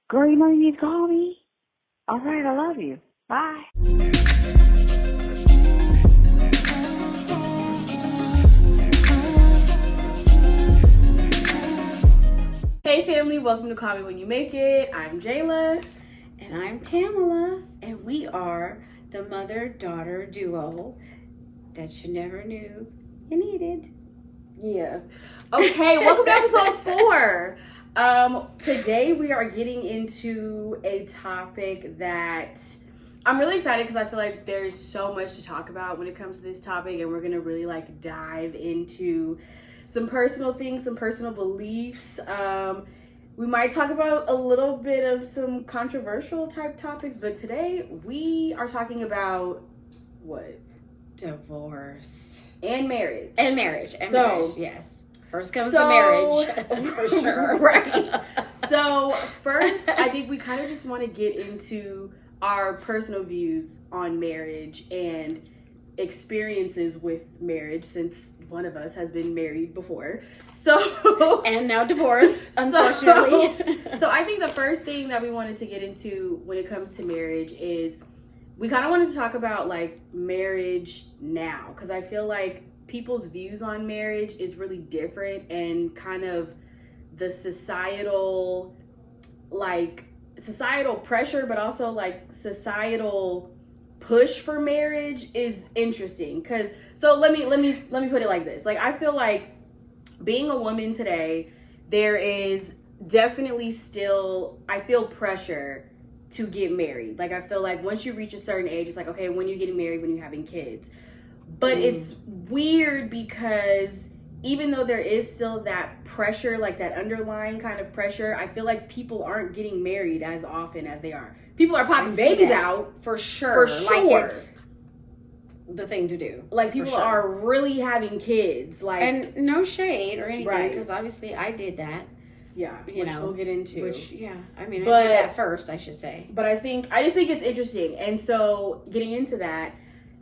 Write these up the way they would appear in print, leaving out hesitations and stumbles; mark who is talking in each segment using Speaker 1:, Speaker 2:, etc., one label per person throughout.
Speaker 1: Girl, you know you need to call me. All right, I love you. Bye.
Speaker 2: Hey family, welcome to Call Me When You Make It. I'm Jayla.
Speaker 3: And I'm Tamala, and we are the mother-daughter duo that you never knew you needed.
Speaker 2: Yeah. Okay, welcome to episode 4. Today we are getting into a topic that I'm really excited because I feel like there's so much to talk about when it comes to this topic, and we're gonna really dive into some personal things, some personal beliefs. We might talk about a little bit of some controversial type topics, but today we are talking about what?
Speaker 3: Divorce.
Speaker 2: And marriage.
Speaker 3: And marriage. Yes. First comes the marriage, for sure.
Speaker 2: Right. So first, I think we kind of just want to get into our personal views on marriage and experiences with marriage, since one of us has been married before. So
Speaker 3: and now divorced, unfortunately.
Speaker 2: So I think the first thing that we wanted to get into when it comes to marriage is we kind of wanted to talk about marriage now, because I feel like people's views on marriage is really different, and kind of the societal pressure, but also societal push for marriage is interesting. Because let me put it like this. I feel like being a woman today, there is definitely still, I feel pressure to get married. I feel like once you reach a certain age, it's okay, when you're getting married, when you're having kids. But it's weird because even though there is still that pressure, that underlying kind of pressure, I feel like people aren't getting married as often as they are. People are popping babies out.
Speaker 3: For sure. It's the thing to do.
Speaker 2: People are really having kids.
Speaker 3: And no shade or anything,
Speaker 2: right,
Speaker 3: because obviously I did that.
Speaker 2: Yeah, which we'll get into.
Speaker 3: I did that first, I should say.
Speaker 2: But I just think it's interesting. And so getting into that,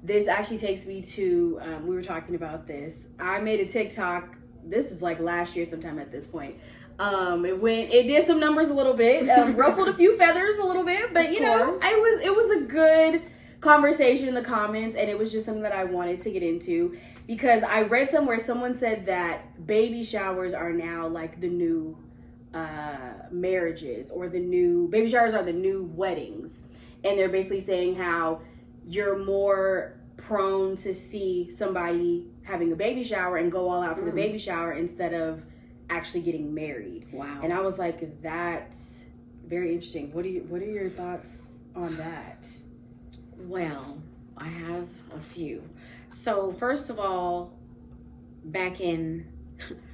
Speaker 2: this actually takes me to, we were talking about this. I made a TikTok. This was last year sometime at this point. It did some numbers a little bit, ruffled a few feathers a little bit, but it was a good conversation in the comments, and it was just something that I wanted to get into because I read somewhere someone said that baby showers are now the new marriages, or the new baby showers are the new weddings, and they're basically saying how you're more prone to see somebody having a baby shower and go all out for the baby shower instead of actually getting married.
Speaker 3: Wow.
Speaker 2: And I was like, that's very interesting. What are your thoughts on that?
Speaker 3: Well, I have a few. So first of all, back in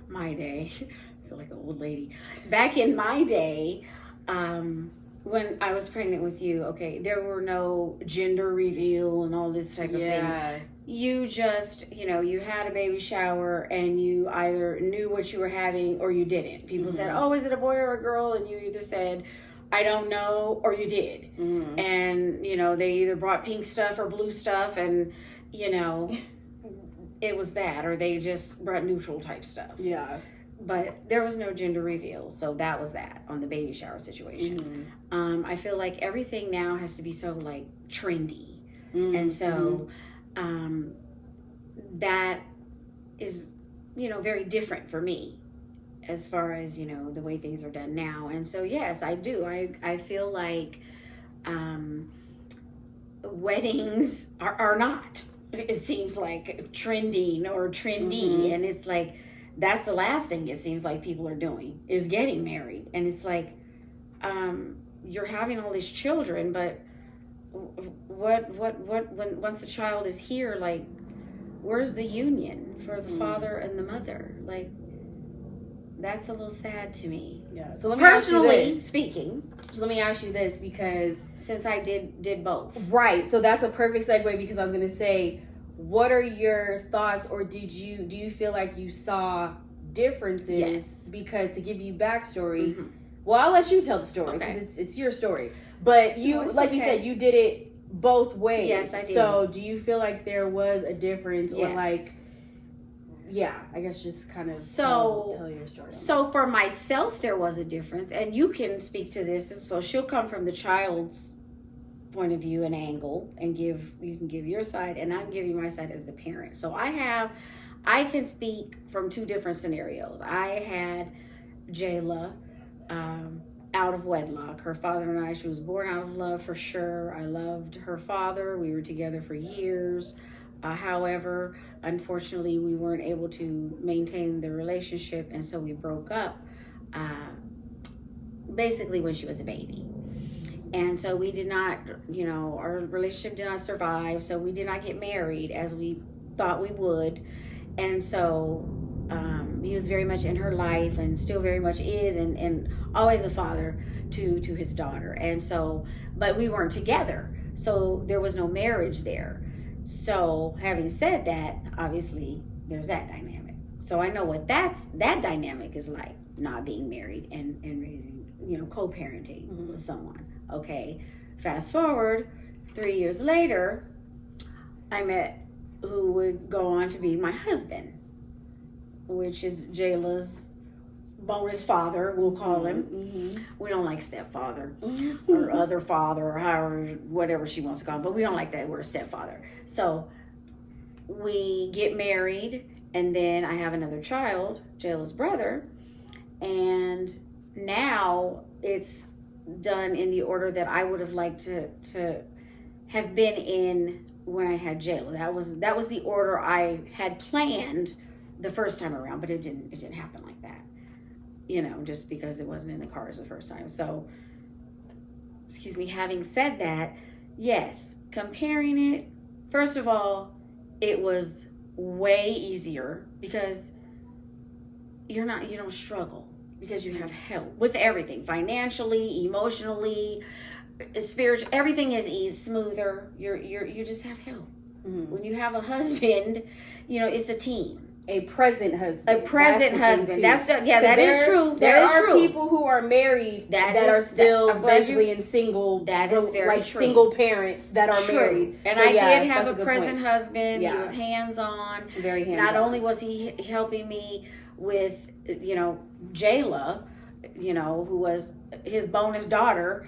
Speaker 3: my day, I feel like an old lady. Back in my day, when I was pregnant with you, there were no gender reveal and all this type of thing. You just, you had a baby shower and you either knew what you were having or you didn't. People said, oh, is it a boy or a girl? And you either said, I don't know, or you did. And, they either brought pink stuff or blue stuff, and, it was that, or they just brought neutral type stuff.
Speaker 2: Yeah.
Speaker 3: But there was no gender reveal, so that was that on the baby shower situation. I feel like everything now has to be so trendy, and so that is very different for me as far as the way things are done now. And so yes, I do. I feel like weddings are not. It seems like trending or trendy, and it's that's the last thing it seems like people are doing is getting married. And it's you're having all these children, but what when once the child is here, where's the union for the father and the mother? That's a little sad to me.
Speaker 2: Yeah. So let me
Speaker 3: personally speaking.
Speaker 2: So let me ask you this, because
Speaker 3: since I did both.
Speaker 2: Right. So that's a perfect segue, because I was going to say, what are your thoughts, or do you feel like you saw differences?
Speaker 3: Yes.
Speaker 2: Because to give you backstory, well, I'll let you tell the story because it's your story. But you, you said, you did it both ways.
Speaker 3: Yes, I did.
Speaker 2: So do you feel like there was a difference, or I guess just kind of
Speaker 3: So-
Speaker 2: tell your story.
Speaker 3: So for myself, there was a difference, and you can speak to this. So she'll come from the child's point of view and angle, and you can give your side, and I'm giving my side as the parent. So I can speak from two different scenarios. I had Jayla out of wedlock. Her father and I, she was born out of love for sure. I loved her father. We were together for years. However, unfortunately, we weren't able to maintain the relationship, and so we broke up basically when she was a baby. And so we did not, our relationship did not survive, so we did not get married as we thought we would. And so he was very much in her life and still very much is, and always a father to his daughter. And so, but we weren't together, so there was no marriage there. So having said that, obviously there's that dynamic. So I know what that dynamic is like, not being married and raising, co-parenting with someone. Okay, fast forward 3 years later, I met who would go on to be my husband, which is Jayla's bonus father, we'll call him. We don't like stepfather or other father or however, whatever she wants to call him, but we don't like that word stepfather. So we get married, and then I have another child, Jayla's brother, and now it's done in the order that I would have liked to have been in when I had Jayla. That was the order I had planned the first time around, but it didn't happen like that. Just because it wasn't in the cards the first time. So, having said that, yes, comparing it, first of all, it was way easier because you don't struggle because you have help with everything, financially, emotionally, spiritual, everything is smoother. You just have help. When you have a husband, it's a team.
Speaker 2: A present husband.
Speaker 3: That is true.
Speaker 2: There are people who are married that are still basically in single.
Speaker 3: That is very true.
Speaker 2: Single parents that are married.
Speaker 3: And so, I did have a present husband.
Speaker 2: Yeah.
Speaker 3: He was hands-on.
Speaker 2: Very hands-on.
Speaker 3: Not only was he helping me with, Jayla, who was his bonus daughter,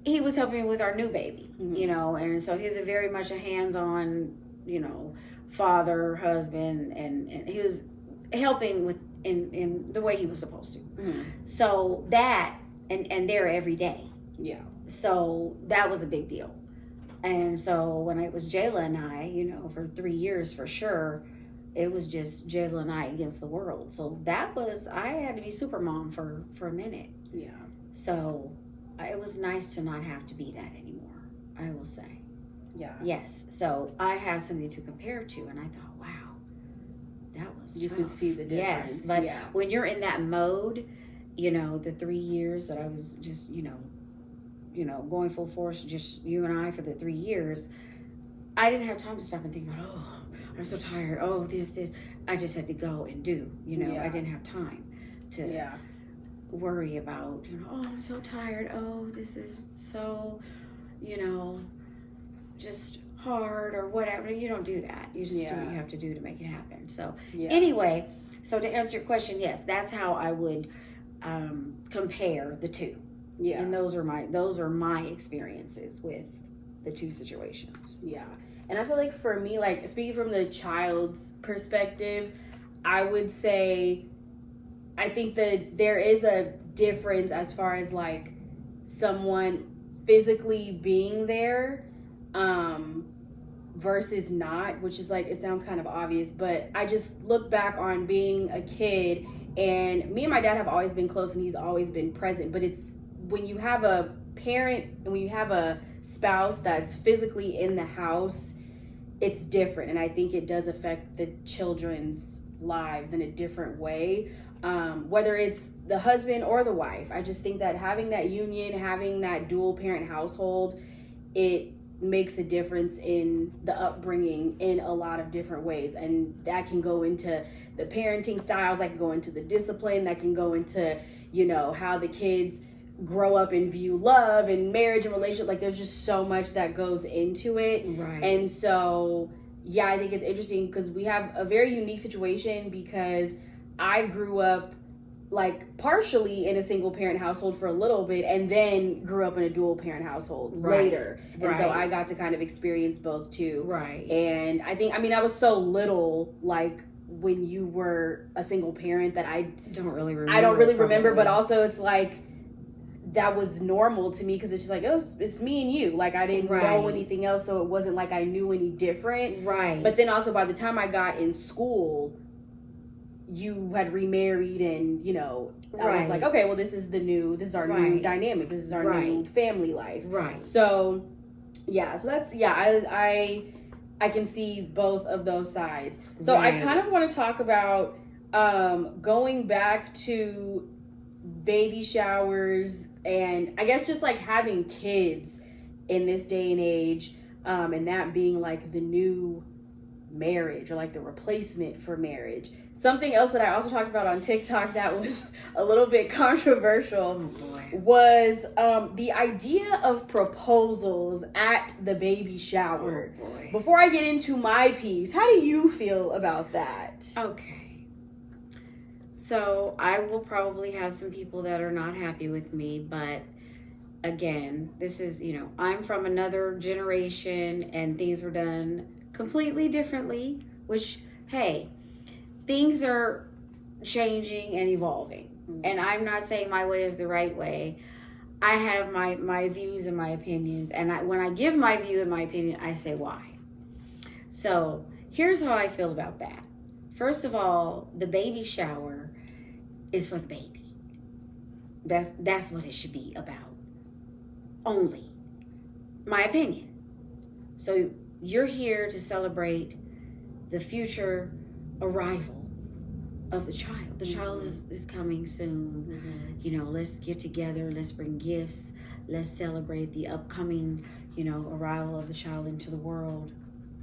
Speaker 3: he was helping me with our new baby, and so he's very much a hands-on, father, husband, and he was helping with in the way he was supposed to. So that and they're every day.
Speaker 2: Yeah.
Speaker 3: So that was a big deal. And so when it was Jayla and I, for 3 years for sure, it was just Jayla and I against the world. So I had to be super mom for a minute.
Speaker 2: Yeah.
Speaker 3: So it was nice to not have to be that anymore, I will say.
Speaker 2: Yeah.
Speaker 3: Yes. So I have something to compare to, and I thought, wow, that was
Speaker 2: You
Speaker 3: tough.
Speaker 2: can see the difference.
Speaker 3: Yes, but when you're in that mode, the 3 years that I was just, going full force, just you and I for the 3 years, I didn't have time to stop and think about, oh, I'm so tired. Oh, this. I just had to go and do, I didn't have time to worry about, oh, I'm so tired. Oh, this is so, just hard or whatever. You don't do that. You just do what you have to do to make it happen. So anyway, so to answer your question, yes, that's how I would compare the two. Yeah. And those are my experiences with the two situations.
Speaker 2: Yeah. And I feel like for me, like speaking from the child's perspective, I would say I think that there is a difference as far as like someone physically being there versus not, which is like, it sounds kind of obvious, but I just look back on being a kid, and me and my dad have always been close and he's always been present, but it's when you have a parent and when you have a spouse that's physically in the house, it's different. And I think it does affect the children's lives in a different way, whether it's the husband or the wife. I just think that having that union, having that dual parent household, it makes a difference in the upbringing in a lot of different ways. And that can go into the parenting styles, that can go into the discipline, that can go into, how the kids grow up and view love and marriage and relationship. Like there's just so much that goes into it.
Speaker 3: Right.
Speaker 2: And so yeah, I think it's interesting because we have a very unique situation because I grew up like partially in a single parent household for a little bit and then grew up in a dual parent household later. And so I got to kind of experience both too.
Speaker 3: Right.
Speaker 2: And I think, I mean, I was so little like when you were a single parent that I
Speaker 3: don't really
Speaker 2: remember, but also it's like that was normal to me because it's just like, oh, it's me and you. Like I didn't know anything else, so it wasn't like I knew any different.
Speaker 3: Right.
Speaker 2: But then also by the time I got in school, you had remarried and, you know, I was like, okay, well, this is our new dynamic. This is our new family life.
Speaker 3: Right.
Speaker 2: So, yeah. So that's, I can see both of those sides. So I kind of want to talk about going back to baby showers and I guess just like having kids in this day and age and that being like the new marriage or like the replacement for marriage. Something else that I also talked about on TikTok that was a little bit controversial was the idea of proposals at the baby shower.
Speaker 3: Oh boy.
Speaker 2: Before I get into my piece, how do you feel about that?
Speaker 3: Okay. So I will probably have some people that are not happy with me, but again, this is, you know, I'm from another generation and things were done completely differently, which, hey, things are changing and evolving. And I'm not saying my way is the right way. I have my views and my opinions. And when I give my view and my opinion, I say why. So here's how I feel about that. First of all, the baby shower is for the baby. That's what it should be about. Only. My opinion. So you're here to celebrate the future arrival of the child. The child is coming soon. You know, let's get together. Let's bring gifts. Let's celebrate the upcoming, you know, arrival of the child into the world.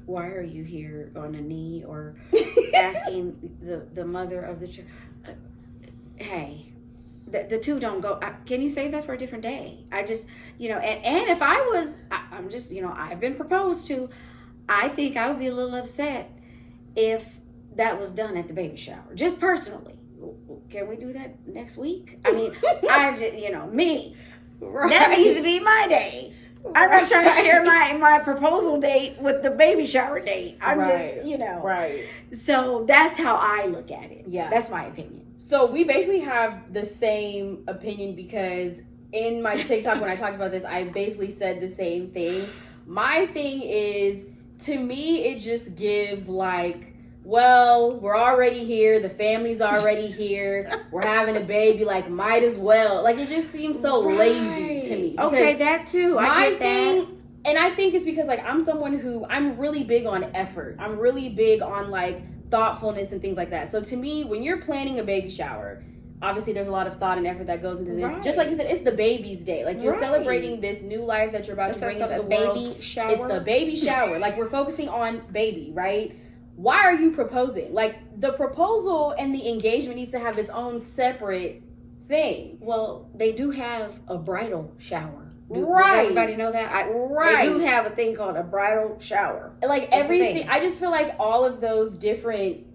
Speaker 3: Why are you here on a knee or asking the mother of the child? Hey, the two don't go. Can you save that for a different day? I just, you know, and if I was, I'm just, you know, I've been proposed to. I think I would be a little upset if that was done at the baby shower. Just personally. Can we do that next week? I mean, I just, you know, me. That needs to be my day. I'm not trying to share my proposal date with the baby shower date. I'm just, you know.
Speaker 2: Right.
Speaker 3: So that's how I look at it.
Speaker 2: Yeah.
Speaker 3: That's my opinion.
Speaker 2: So we basically have the same opinion because in my TikTok when I talked about this, I basically said the same thing. My thing is, to me, it just gives like, well, we're already here. The family's already here. We're having a baby. Like, might as well. Like, it just seems so lazy to me.
Speaker 3: Okay, that too. I get that.
Speaker 2: And I think it's because, like, I'm someone who, I'm really big on effort. I'm really big on, like, thoughtfulness and things like that. So, to me, when you're planning a baby shower, obviously there's a lot of thought and effort that goes into this. Right. Just like you said, it's the baby's day. Like, you're celebrating this new life that you're about to bring into the world.
Speaker 3: Baby shower.
Speaker 2: It's the baby shower. Like, we're focusing on baby, right? Why are you proposing? Like, the proposal and the engagement needs to have its own separate thing.
Speaker 3: Well, they do have a bridal shower. Does everybody know that? They do have a thing called a bridal shower.
Speaker 2: Like, everything. I just feel like all of those different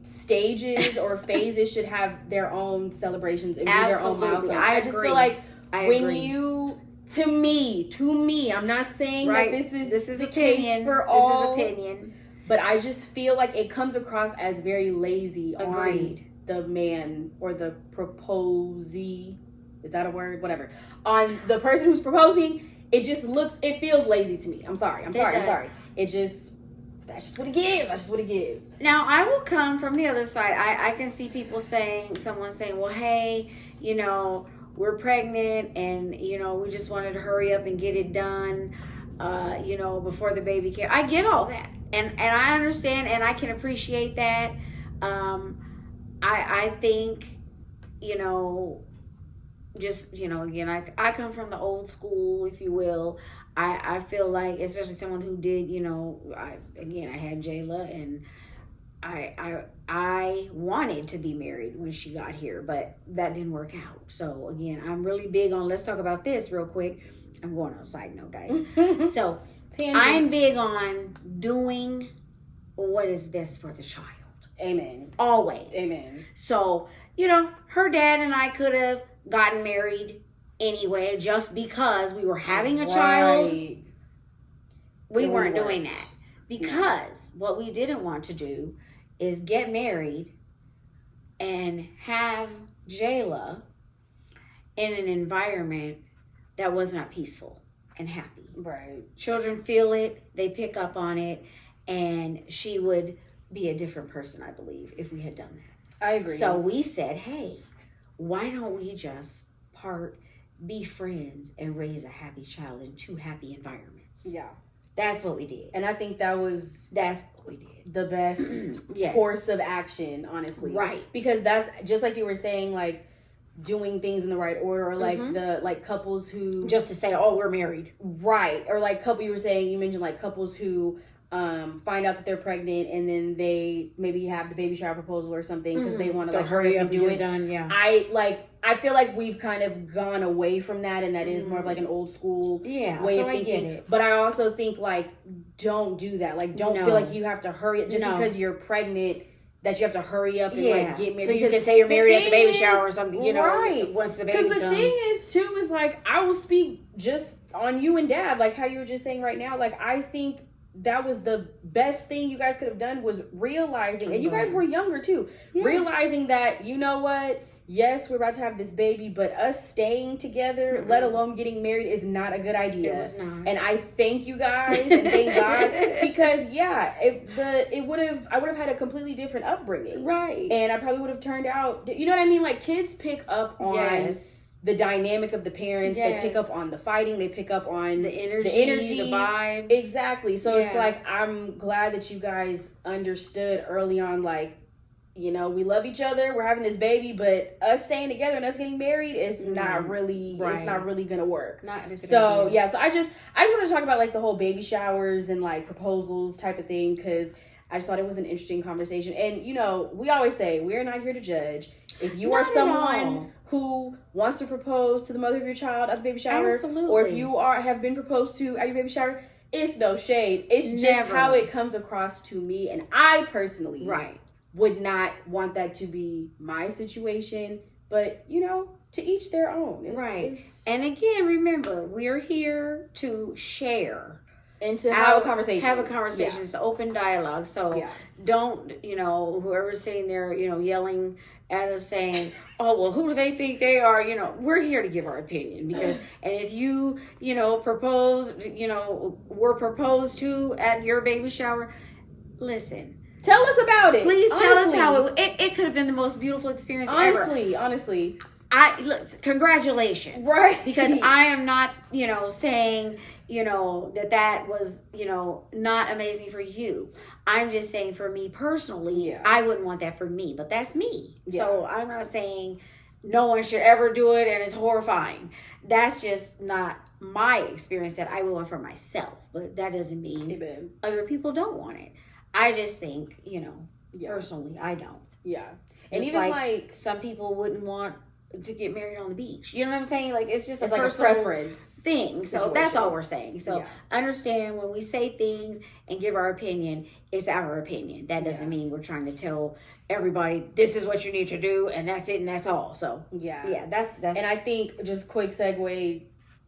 Speaker 2: stages or phases should have their own celebrations and be their own milestones. I just feel like when you, to me, I'm not saying that this is the case for all.
Speaker 3: This is opinion.
Speaker 2: But I just feel like it comes across as very lazy on the man or the proposee. Is that a word? Whatever. On the person who's proposing, it feels lazy to me. I'm sorry. That's just what it gives.
Speaker 3: Now, I will come from the other side. I can see someone saying, well, hey, you know, we're pregnant and, you know, we just wanted to hurry up and get it done, you know, before the baby came. I get all that. And I understand and I can appreciate that. I think, you know, just, you know, again, I come from the old school, if you will. I feel like, especially someone who did, you know, I had Jayla and I wanted to be married when she got here, but that didn't work out. So again, I'm really big on, let's talk about this real quick. I'm going on a side note, guys. So I'm big on doing what is best for the child.
Speaker 2: Amen.
Speaker 3: Always.
Speaker 2: Amen.
Speaker 3: So, her dad and I could have gotten married anyway, just because we were having a child.
Speaker 2: Right.
Speaker 3: We
Speaker 2: It
Speaker 3: weren't
Speaker 2: wouldn't
Speaker 3: doing
Speaker 2: work.
Speaker 3: that. Because what we didn't want to do is get married and have Jayla in an environment that was not peaceful and happy.
Speaker 2: Right.
Speaker 3: Children feel it, they pick up on it, and she would be a different person, I believe, if we had done that.
Speaker 2: I agree.
Speaker 3: So we said, hey, why don't we just be friends, and raise a happy child in two happy environments?
Speaker 2: Yeah.
Speaker 3: That's what we did.
Speaker 2: And I think that's
Speaker 3: what we did.
Speaker 2: the best
Speaker 3: Yes.
Speaker 2: course of action, honestly.
Speaker 3: Right.
Speaker 2: Because that's just like you were saying, like doing things in the right order, or like
Speaker 3: Mhm.
Speaker 2: the like couples who
Speaker 3: Just to say, oh, we're married.
Speaker 2: right, or like you mentioned like couples who find out that they're pregnant and then they maybe have the baby shower proposal or something because they want to like hurry up and do it.
Speaker 3: Done, yeah.
Speaker 2: I feel like we've kind of gone away from that, and that is more of like an old school
Speaker 3: Yeah,
Speaker 2: way
Speaker 3: so
Speaker 2: of
Speaker 3: I
Speaker 2: thinking.
Speaker 3: get it.
Speaker 2: But I also think like don't do that. Like don't
Speaker 3: No.
Speaker 2: feel like you have to hurry it just
Speaker 3: No.
Speaker 2: because you're pregnant, that you have to hurry up and
Speaker 3: Yeah.
Speaker 2: like get married.
Speaker 3: So you
Speaker 2: Because
Speaker 3: can say you're
Speaker 2: the
Speaker 3: married at the
Speaker 2: thing
Speaker 3: baby
Speaker 2: is-
Speaker 3: shower or something,
Speaker 2: right.
Speaker 3: once the baby
Speaker 2: Because the
Speaker 3: comes.
Speaker 2: thing is too is like I will speak just on you and Dad, like how you were just saying right now. Like I think that was the best thing you guys could have done, was realizing, and you guys were younger too,
Speaker 3: Yeah.
Speaker 2: realizing that, you know what, yes, we're about to have this baby, but us staying together, let alone getting married, is not a good idea.
Speaker 3: It was not.
Speaker 2: And I thank you guys and thank God, because I would have had a completely different upbringing.
Speaker 3: Right.
Speaker 2: And I probably would have turned out, you know what I mean? Like kids pick up on
Speaker 3: Yes.
Speaker 2: the dynamic of the parents.
Speaker 3: Yes.
Speaker 2: They pick up on the fighting. They pick up on
Speaker 3: The energy, the vibes.
Speaker 2: Exactly. So it's
Speaker 3: Yeah.
Speaker 2: like, I'm glad that you guys understood early on, like, we love each other. We're having this baby, but us staying together and us getting married is not really, it's
Speaker 3: Right.
Speaker 2: not really gonna work.
Speaker 3: Not a good
Speaker 2: So
Speaker 3: idea.
Speaker 2: yeah, so I just want to talk about like the whole baby showers and like proposals type of thing, because I just thought it was an interesting conversation. And we always say we're not here to judge. If you are
Speaker 3: Not at all.
Speaker 2: someone who wants to propose to the mother of your child at the baby shower,
Speaker 3: Absolutely.
Speaker 2: or if you have been proposed to at your baby shower, it's no shade. It's just
Speaker 3: Never.
Speaker 2: how it comes across to me, and I personally
Speaker 3: Right.
Speaker 2: would not want that to be my situation. But to each their own.
Speaker 3: Right. And again, remember, we're here to share.
Speaker 2: And to have a conversation.
Speaker 3: Have a conversation.
Speaker 2: Yeah.
Speaker 3: It's open dialogue. So
Speaker 2: Yeah.
Speaker 3: don't, whoever's sitting there, yelling at us saying, oh, well, who do they think they are? We're here to give our opinion. And if you, propose, were proposed to at your baby shower, listen.
Speaker 2: Tell us about it.
Speaker 3: Please tell us
Speaker 2: Honestly.
Speaker 3: how it could have been the most beautiful experience ever.
Speaker 2: Honestly.
Speaker 3: Congratulations.
Speaker 2: Right.
Speaker 3: Because I am not, saying, that was, not amazing for you. I'm just saying for me personally,
Speaker 2: Yeah.
Speaker 3: I wouldn't want that for me, but that's me.
Speaker 2: Yeah.
Speaker 3: So I'm not saying no one should ever do it and it's horrifying. That's just not my experience that I would want for myself. But that doesn't mean
Speaker 2: Amen.
Speaker 3: other people don't want it. I just think,
Speaker 2: Yeah.
Speaker 3: personally, I don't.
Speaker 2: Yeah. And
Speaker 3: Just
Speaker 2: even like
Speaker 3: some people wouldn't want to get married on the beach. You know what I'm saying? Like it's just
Speaker 2: it's
Speaker 3: a
Speaker 2: like a
Speaker 3: personal
Speaker 2: preference.
Speaker 3: thing. So that's all we're saying. So
Speaker 2: Yeah.
Speaker 3: understand when we say things and give our opinion, it's our opinion. That doesn't mean we're trying to tell everybody this is what you need to do and that's it and that's all. So
Speaker 2: Yeah.
Speaker 3: that's
Speaker 2: And I think just quick segue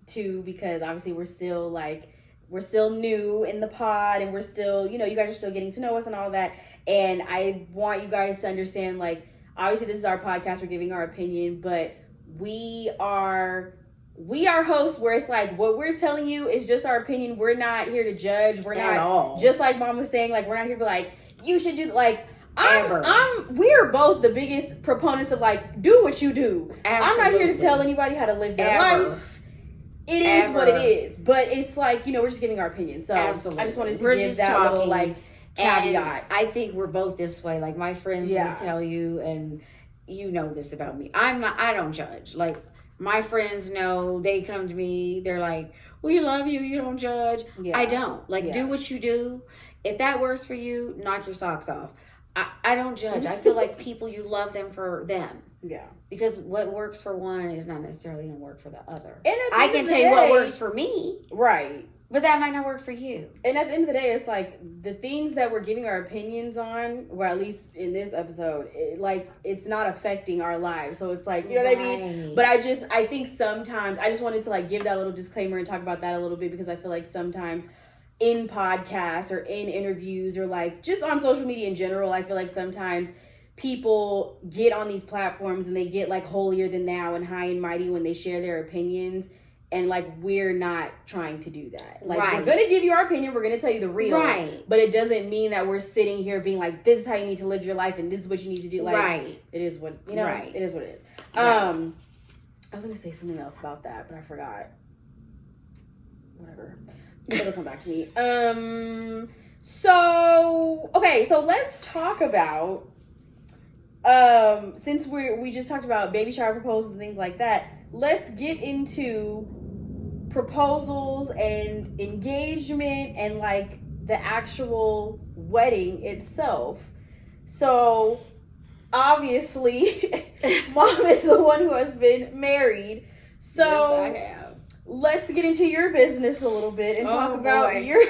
Speaker 2: too, because obviously we're still new in the pod, and we're still, you guys are still getting to know us and all that. And I want you guys to understand, like, obviously this is our podcast, we're giving our opinion, but we are hosts where it's like what we're telling you is just our opinion. We're not here to judge. We're
Speaker 3: At
Speaker 2: not
Speaker 3: all.
Speaker 2: just like Mom was saying, like we're not here to be like, you should do like
Speaker 3: Ever.
Speaker 2: we're both the biggest proponents of like, do what you do. I'm not here to
Speaker 3: Absolutely.
Speaker 2: tell anybody how to live their
Speaker 3: Ever.
Speaker 2: life. It is what it is. But it's like, we're just giving our opinion. So
Speaker 3: Absolutely.
Speaker 2: I just wanted to
Speaker 3: We're
Speaker 2: give
Speaker 3: just
Speaker 2: that little
Speaker 3: talking.
Speaker 2: like
Speaker 3: And
Speaker 2: caveat.
Speaker 3: I think we're both this way. Like my friends
Speaker 2: Yeah.
Speaker 3: will tell you, and you know this about me. I don't judge. Like my friends know, they come to me, they're like, we love you, you don't judge.
Speaker 2: Yeah.
Speaker 3: I don't. Like
Speaker 2: Yeah.
Speaker 3: do what you do. If that works for you, knock your socks off. I don't judge. I feel like people, you love them for them.
Speaker 2: Yeah.
Speaker 3: Because what works for one is not necessarily going to work for the other.
Speaker 2: And at the
Speaker 3: I
Speaker 2: end
Speaker 3: can
Speaker 2: of the
Speaker 3: tell you what
Speaker 2: day-
Speaker 3: works for me.
Speaker 2: Right.
Speaker 3: But that might not work for you.
Speaker 2: And at the end of the day, it's like the things that we're giving our opinions on, or at least in this episode, it's not affecting our lives. So it's like, you know what I mean? But I think sometimes, I just wanted to like give that little disclaimer and talk about that a little bit, because I feel like sometimes in podcasts or in interviews or like just on social media in general, I feel like sometimes people get on these platforms and they get like holier than thou and high and mighty when they share their opinions. And, like, we're not trying to do that. Like, we're going to give you our opinion. We're going to tell you the real. Right. But it doesn't mean that we're sitting here being like, this is how you need to live your life and this is what you need to do. Like, it is what, you know, it is what it is. I was going to say something else about that, but I forgot. Whatever. It'll come back to me. So let's talk about, since we just talked about baby shower proposals and things like that, let's get into proposals and engagement and like the actual wedding itself. So obviously Mom is the one who has been married. So yes, I have. Let's get into your business a little bit and talk about your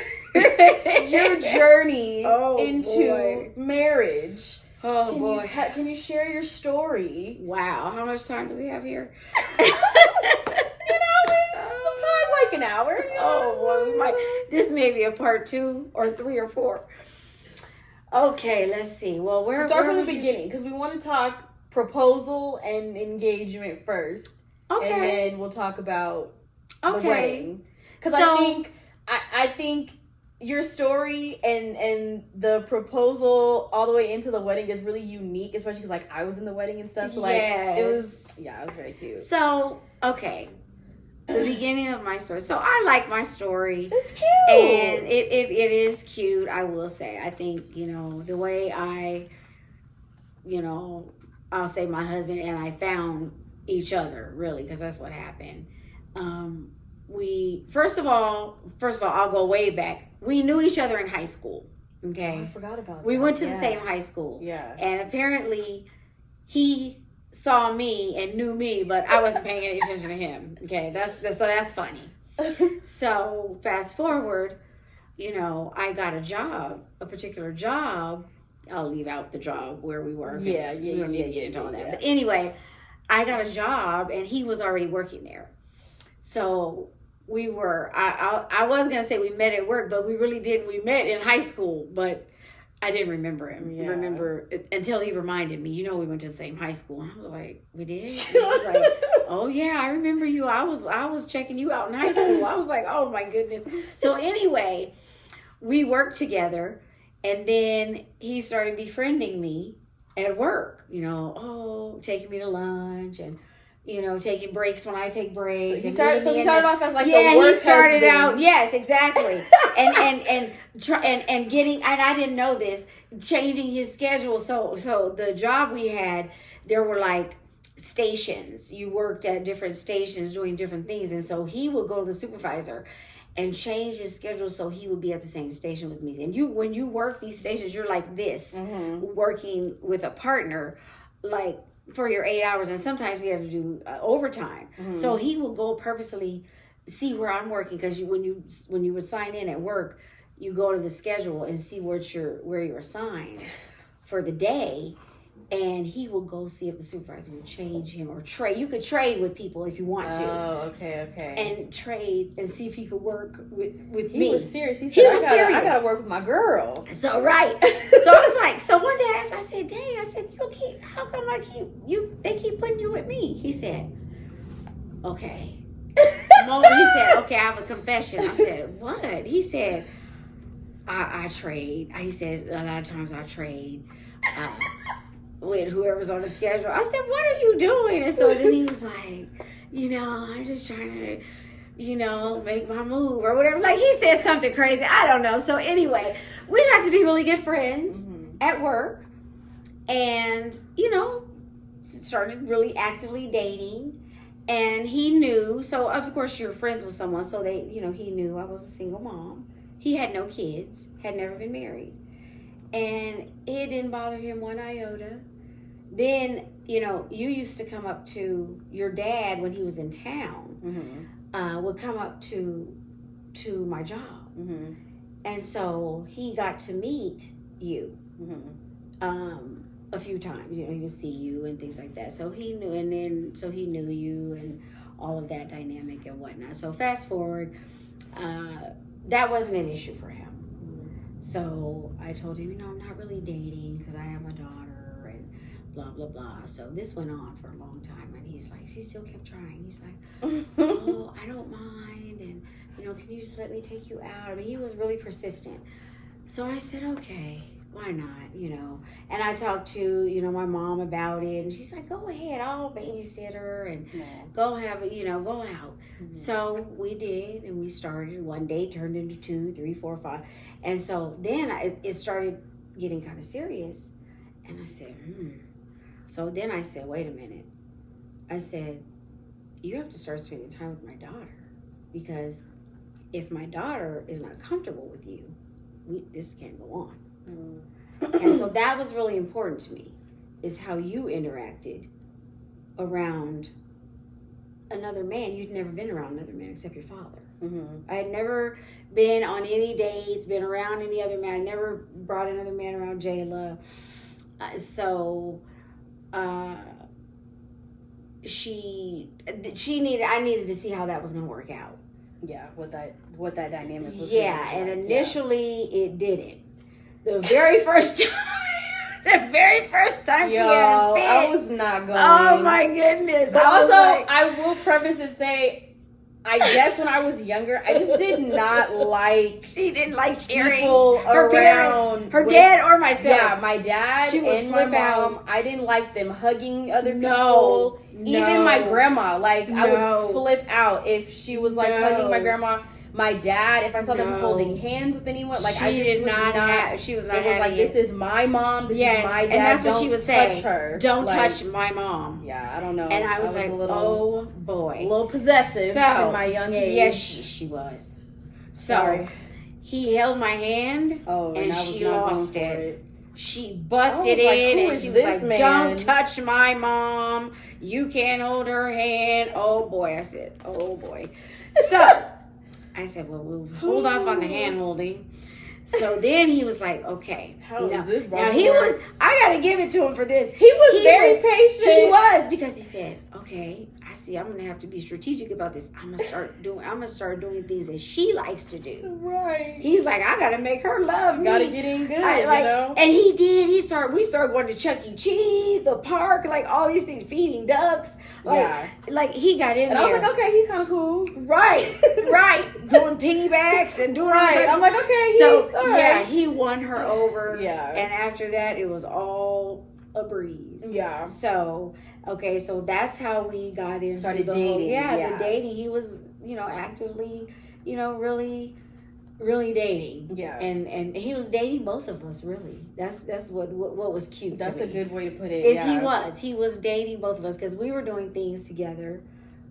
Speaker 2: journey into marriage.
Speaker 3: Oh, boy.
Speaker 2: Can you share your story?
Speaker 3: Wow. How much time do we have here?
Speaker 2: Like an hour.
Speaker 3: Oh, boy. This may be a part 2 or 3 or 4. Okay, let's see. Well,
Speaker 2: start from the beginning, because we want to talk proposal and engagement first. Okay. And then we'll talk about the wedding. Because I think your story and the proposal all the way into the wedding is really unique, especially because like I was in the wedding and stuff. So like it was very cute.
Speaker 3: So the beginning of my story. So I like my story.
Speaker 2: It's cute.
Speaker 3: And it is cute, I will say. I think, the way I'll say my husband and I found each other, really, because that's what happened. We first of all, I'll go way back. We knew each other in high school. Okay.
Speaker 2: Oh, I forgot about that.
Speaker 3: We went to the same high school.
Speaker 2: Yeah.
Speaker 3: And apparently he saw me and knew me, but I wasn't paying any attention to him. Okay. That's funny. So fast forward, I got a particular job. I'll leave out the job where we were.
Speaker 2: Yeah.
Speaker 3: We don't need to get into all that. But anyway, I got a job and he was already working there. So we were, I was going to say we met at work, but we really didn't. We met in high school, but I didn't remember him.
Speaker 2: Yeah.
Speaker 3: Remember until he reminded me, we went to the same high school. And I was like, we did? And I was like, oh yeah, I remember you. I was checking you out in high school. I was like, oh my goodness. So anyway, we worked together and then he started befriending me at work, taking me to lunch and taking breaks when I take breaks.
Speaker 2: So he started off as like the
Speaker 3: work
Speaker 2: he
Speaker 3: started
Speaker 2: husband.
Speaker 3: out. Yes, exactly. and getting, and I didn't know this, changing his schedule. So the job we had, there were like stations. You worked at different stations doing different things, and so he would go to the supervisor and change his schedule so he would be at the same station with me. And when you work these stations, you're like this, working with a partner, like for your 8 hours, and sometimes we have to do overtime. So he will go purposely see where I'm working, because when you would sign in at work, you go to the schedule and see where you're assigned for the day, and he will go see if the supervisor will change him or trade. You could trade with people if you want to.
Speaker 2: Oh, okay.
Speaker 3: And trade and see if he could work with me.
Speaker 2: He was serious. He said, I gotta work with my girl.
Speaker 3: So right. So I was like, so one day I said, dang, how come they keep putting you with me? He said, okay. He said, okay, I have a confession. I said, what? He said, I trade. He says, a lot of times I trade with whoever's on the schedule. I said, what are you doing? And so then he was like, I'm just trying to, make my move or whatever. Like he said something crazy. I don't know. So anyway, we got to be really good friends at work, and, started really actively dating. And he knew, so of course you're friends with someone, so he knew I was a single mom. He had no kids, had never been married. And it didn't bother him one iota. Then, you used to come up to your dad when he was in town, would come up to to my job.
Speaker 2: Mm-hmm.
Speaker 3: And so he got to meet you
Speaker 2: Mm-hmm.
Speaker 3: a few times. You know, he would see you and things like that. So he knew, and then so he knew you and all of that dynamic and whatnot. So fast forward, that wasn't an issue for him. So I told him, you know, I'm not really dating because I have a daughter and blah blah blah. So this went on for a long time, and he still kept trying. He's like, oh, I don't mind, and you know, can you just let me take you out? I mean, he was really persistent. So I said, okay, why not, you know? And I talked to, you know, my mom about it, and she's like, go ahead, I'll babysit her and go have a, you know, go out.
Speaker 2: Mm-hmm.
Speaker 3: So we did, and we started. One day turned into 2, 3, 4, 5. And so then it started getting kind of serious. And I said, So then I said, wait a minute. I said, you have to start spending time with my daughter. Because if my daughter is not comfortable with you, this can't go on. And so that was really important to me, is how you interacted around another man. You'd never been around another man except your father.
Speaker 2: Mm-hmm.
Speaker 3: I had never been on any dates, been around any other man. I never brought another man around Jayla. I needed to see how that was going to work out.
Speaker 2: Yeah, what that dynamic was.
Speaker 3: Yeah, and initially it didn't. The very first time. She had a fit.
Speaker 2: I was not going.
Speaker 3: Oh my goodness!
Speaker 2: But also, I will preface and say, I guess when I was younger, I just did not like.
Speaker 3: She didn't like sharing
Speaker 2: people
Speaker 3: her
Speaker 2: around.
Speaker 3: Her dad or myself.
Speaker 2: Yeah, my dad
Speaker 3: She would
Speaker 2: and my
Speaker 3: flip out.
Speaker 2: mom. I didn't like them hugging other
Speaker 3: No,
Speaker 2: people. Even my grandma. Like I
Speaker 3: No.
Speaker 2: would flip out if she was like
Speaker 3: No.
Speaker 2: hugging my grandma. My dad, if I saw them
Speaker 3: No.
Speaker 2: holding hands with anyone, like
Speaker 3: She
Speaker 2: I just
Speaker 3: did
Speaker 2: was
Speaker 3: not
Speaker 2: not.
Speaker 3: have. She was not
Speaker 2: It was like,
Speaker 3: having
Speaker 2: this is my mom. This
Speaker 3: Yes,
Speaker 2: is my dad.
Speaker 3: and that's what
Speaker 2: Don't
Speaker 3: she would
Speaker 2: touch
Speaker 3: say.
Speaker 2: her.
Speaker 3: Don't
Speaker 2: Like,
Speaker 3: touch my mom.
Speaker 2: Yeah, I don't know.
Speaker 3: And I was like,
Speaker 2: a little,
Speaker 3: oh boy,
Speaker 2: a little possessive
Speaker 3: So,
Speaker 2: in my young age.
Speaker 3: Yes, she was. So
Speaker 2: Sorry.
Speaker 3: he held my hand.
Speaker 2: Oh,
Speaker 3: and
Speaker 2: I was
Speaker 3: she
Speaker 2: not going
Speaker 3: lost
Speaker 2: for
Speaker 3: it. She busted
Speaker 2: I was like,
Speaker 3: in
Speaker 2: who
Speaker 3: and
Speaker 2: is
Speaker 3: she was
Speaker 2: this
Speaker 3: like,
Speaker 2: man?
Speaker 3: don't touch my mom. You can't hold her hand. Oh boy. I said, oh boy. So I said, well, we'll hold off on the hand holding. So then he was like, okay.
Speaker 2: How is this
Speaker 3: Now he
Speaker 2: work?
Speaker 3: was, I got to give it to him for this.
Speaker 2: He was very patient.
Speaker 3: He was, because he said, okay, I see I'm going to have to be strategic about this. I'm going to start doing things that she likes to do.
Speaker 2: Right.
Speaker 3: He's like, I got to make her love me.
Speaker 2: Gotta get in good,
Speaker 3: you know? And he did. We started going to Chuck E. Cheese, the park, like all these things, feeding ducks. Like he got in
Speaker 2: And
Speaker 3: there.
Speaker 2: I was like, okay, he's kind of cool.
Speaker 3: Right. Doing piggybacks and doing all
Speaker 2: Right.
Speaker 3: types
Speaker 2: I'm like, okay,
Speaker 3: yeah, he won her over.
Speaker 2: Yeah.
Speaker 3: And after that, it was all a breeze.
Speaker 2: Yeah.
Speaker 3: So, okay, so that's how we got into
Speaker 2: Started
Speaker 3: the
Speaker 2: dating.
Speaker 3: the dating. He was, you know, actively, you know, really dating.
Speaker 2: Yeah.
Speaker 3: And he was dating both of us, really. That's what was cute.
Speaker 2: That's
Speaker 3: to
Speaker 2: a
Speaker 3: me.
Speaker 2: good way to put it.
Speaker 3: He was dating both of us because we were doing things together.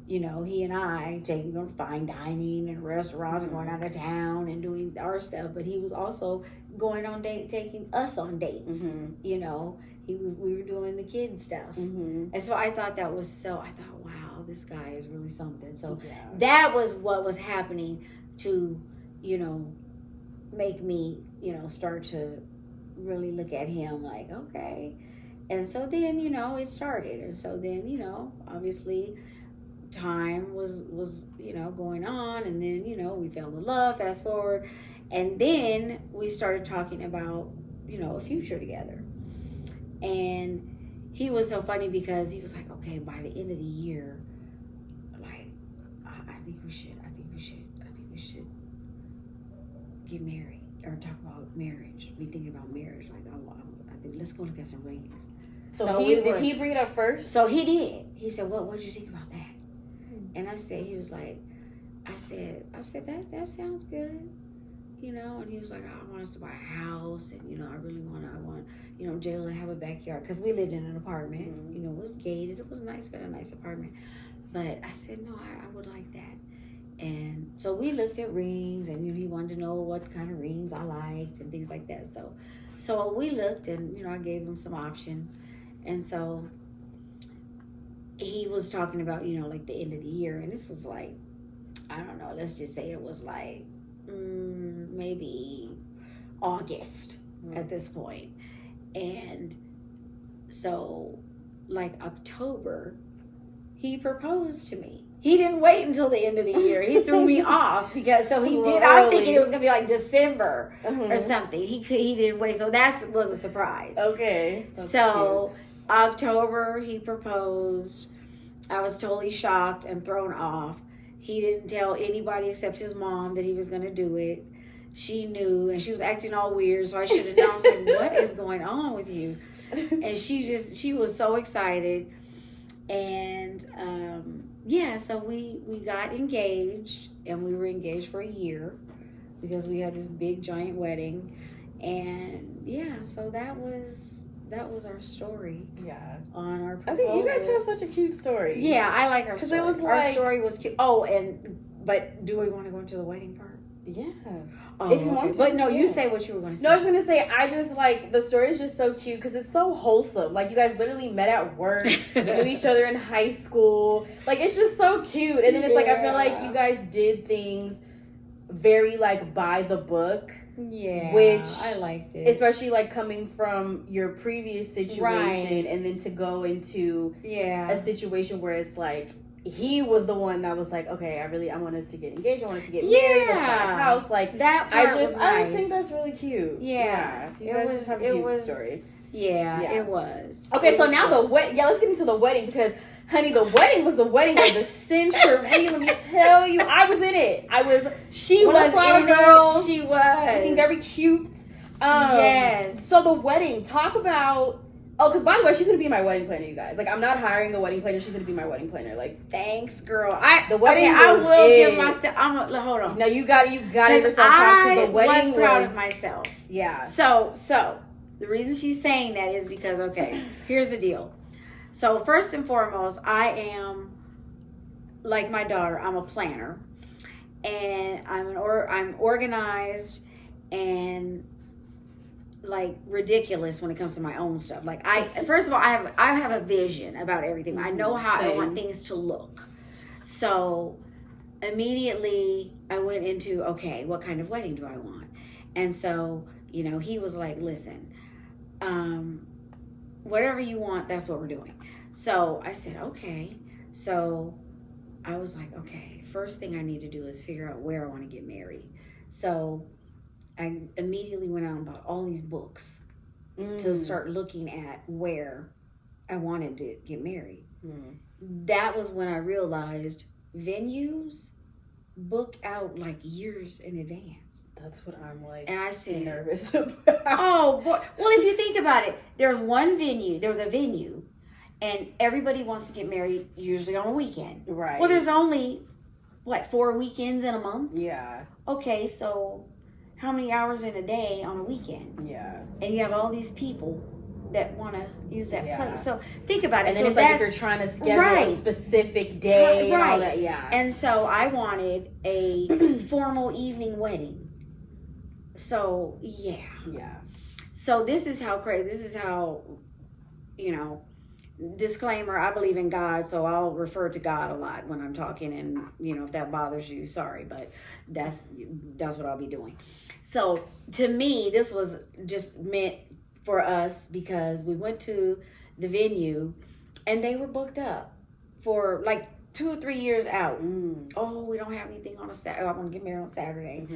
Speaker 3: You know, he and I taking fine dining and restaurants and going out of town and doing our stuff. But he was also going on taking us on dates.
Speaker 2: Mm-hmm.
Speaker 3: You know, we were doing the kid stuff.
Speaker 2: Mm-hmm.
Speaker 3: And so I thought I thought, wow, this guy is really something. So
Speaker 2: Yeah.
Speaker 3: that was what was happening to, you know, make me, you know, start to really look at him like, okay. And so then, you know, it started. And so then, you know, obviously time was you know, going on, and then, you know, we fell in love, fast forward, and then we started talking about, you know, a future together. And he was so funny because he was like, okay, by the end of the year, like, I think we should get married or talk about marriage. We thinking about marriage. Like, I think let's go look at some rings.
Speaker 2: So did he bring it up first?
Speaker 3: So he did. He said, what did you think about that? And I said, he was like, I said that sounds good, you know. And he was like, I want us to buy a house, and, you know, I want, you know, Jayla to have a backyard, because we lived in an apartment.
Speaker 2: Mm-hmm.
Speaker 3: You know, it was gated, it was nice, we had a nice apartment. But I said, no, I would like that. And so we looked at rings, and, you know, he wanted to know what kind of rings I liked and things like that. So we looked, and, you know, I gave him some options. And so he was talking about, you know, like the end of the year, and this was like I don't know, let's just say it was like maybe August at this point. And so like October, he proposed to me. He didn't wait until the end of the year. He threw me off because he did. I'm thinking it was gonna be like December or something. He didn't wait, so that was a surprise.
Speaker 2: Okay.
Speaker 3: So cute. October he proposed. I was totally shocked and thrown off. He didn't tell anybody except his mom that he was gonna do it. She knew, and she was acting all weird, so I should have known. I was like, "What is going on with you?" And she was so excited, and so we got engaged, and we were engaged for a year because we had this big giant wedding, and so that was our story.
Speaker 2: Yeah.
Speaker 3: On our proposal.
Speaker 2: I think you guys have such a cute story.
Speaker 3: Yeah, I like our story.
Speaker 2: It was
Speaker 3: our story was cute. Oh, but do we want to go into the wedding part?
Speaker 2: Yeah.
Speaker 3: Oh,
Speaker 2: if you want to.
Speaker 3: But no, you say what you were going to say.
Speaker 2: No, I was going to say, I just like, the story is just so cute because it's so wholesome. Like, you guys literally met at work, you knew each other in high school. Like, it's just so cute. And then it's like, I feel like you guys did things very, like, by the book.
Speaker 3: Yeah.
Speaker 2: Which
Speaker 3: I liked it.
Speaker 2: Especially, like, coming from your previous situation. Right. And then to go into a situation where it's like, he was the one that was like, okay, I want us to get engaged. I want us to get married. Let's buy a house. Like
Speaker 3: that part was nice.
Speaker 2: I just think that's really cute.
Speaker 3: Yeah.
Speaker 2: You guys just have a cute story.
Speaker 3: Yeah, it was.
Speaker 2: Okay, so now let's get into the wedding because, honey, the wedding was the wedding of the century. Let me tell you, I was in it. She was a flower girl.
Speaker 3: She was.
Speaker 2: I think very cute.
Speaker 3: Yes.
Speaker 2: So the wedding, talk about. Oh, because by the way, she's gonna be my wedding planner, you guys. Like, I'm not hiring a wedding planner. She's gonna be my wedding planner. Like,
Speaker 3: thanks, girl.
Speaker 2: The wedding.
Speaker 3: I will give myself. Hold on.
Speaker 2: No, you got to give yourself props because the wedding
Speaker 3: was proud of myself.
Speaker 2: Yeah.
Speaker 3: So the reason she's saying that is because here's the deal. So first and foremost, I am like my daughter. I'm a planner, and I'm organized and like ridiculous when it comes to my own stuff. Like first of all, I have a vision about everything. I know how I want things to look. So immediately I went into, okay, what kind of wedding do I want? And so, he was like, listen, whatever you want, that's what we're doing. So I said, okay. So I was like, okay, first thing I need to do is figure out where I want to get married. So I immediately went out and bought all these books to start looking at where I wanted to get married. That was when I realized venues book out like years in advance.
Speaker 2: That's what I'm like.
Speaker 3: And I said,
Speaker 2: nervous about.
Speaker 3: Oh, boy. Well, if you think about it, there was a venue, and everybody wants to get married usually on a weekend.
Speaker 2: Right.
Speaker 3: Well, there's only, 4 weekends in a month?
Speaker 2: Yeah.
Speaker 3: Okay, so how many hours in a day on a weekend?
Speaker 2: Yeah.
Speaker 3: And you have all these people that want to use that place. So think about it.
Speaker 2: And then it's like if you're trying to schedule a specific day and all that. Yeah.
Speaker 3: And so I wanted a formal evening wedding. So, yeah.
Speaker 2: Yeah.
Speaker 3: So this is how crazy, disclaimer, I believe in God, so I'll refer to God a lot when I'm talking, and if that bothers you, sorry, but that's what I'll be doing. So to me, this was just meant for us because we went to the venue and they were booked up for like 2 or 3 years out. Oh, we don't have anything on a Saturday. I want to get married on Saturday.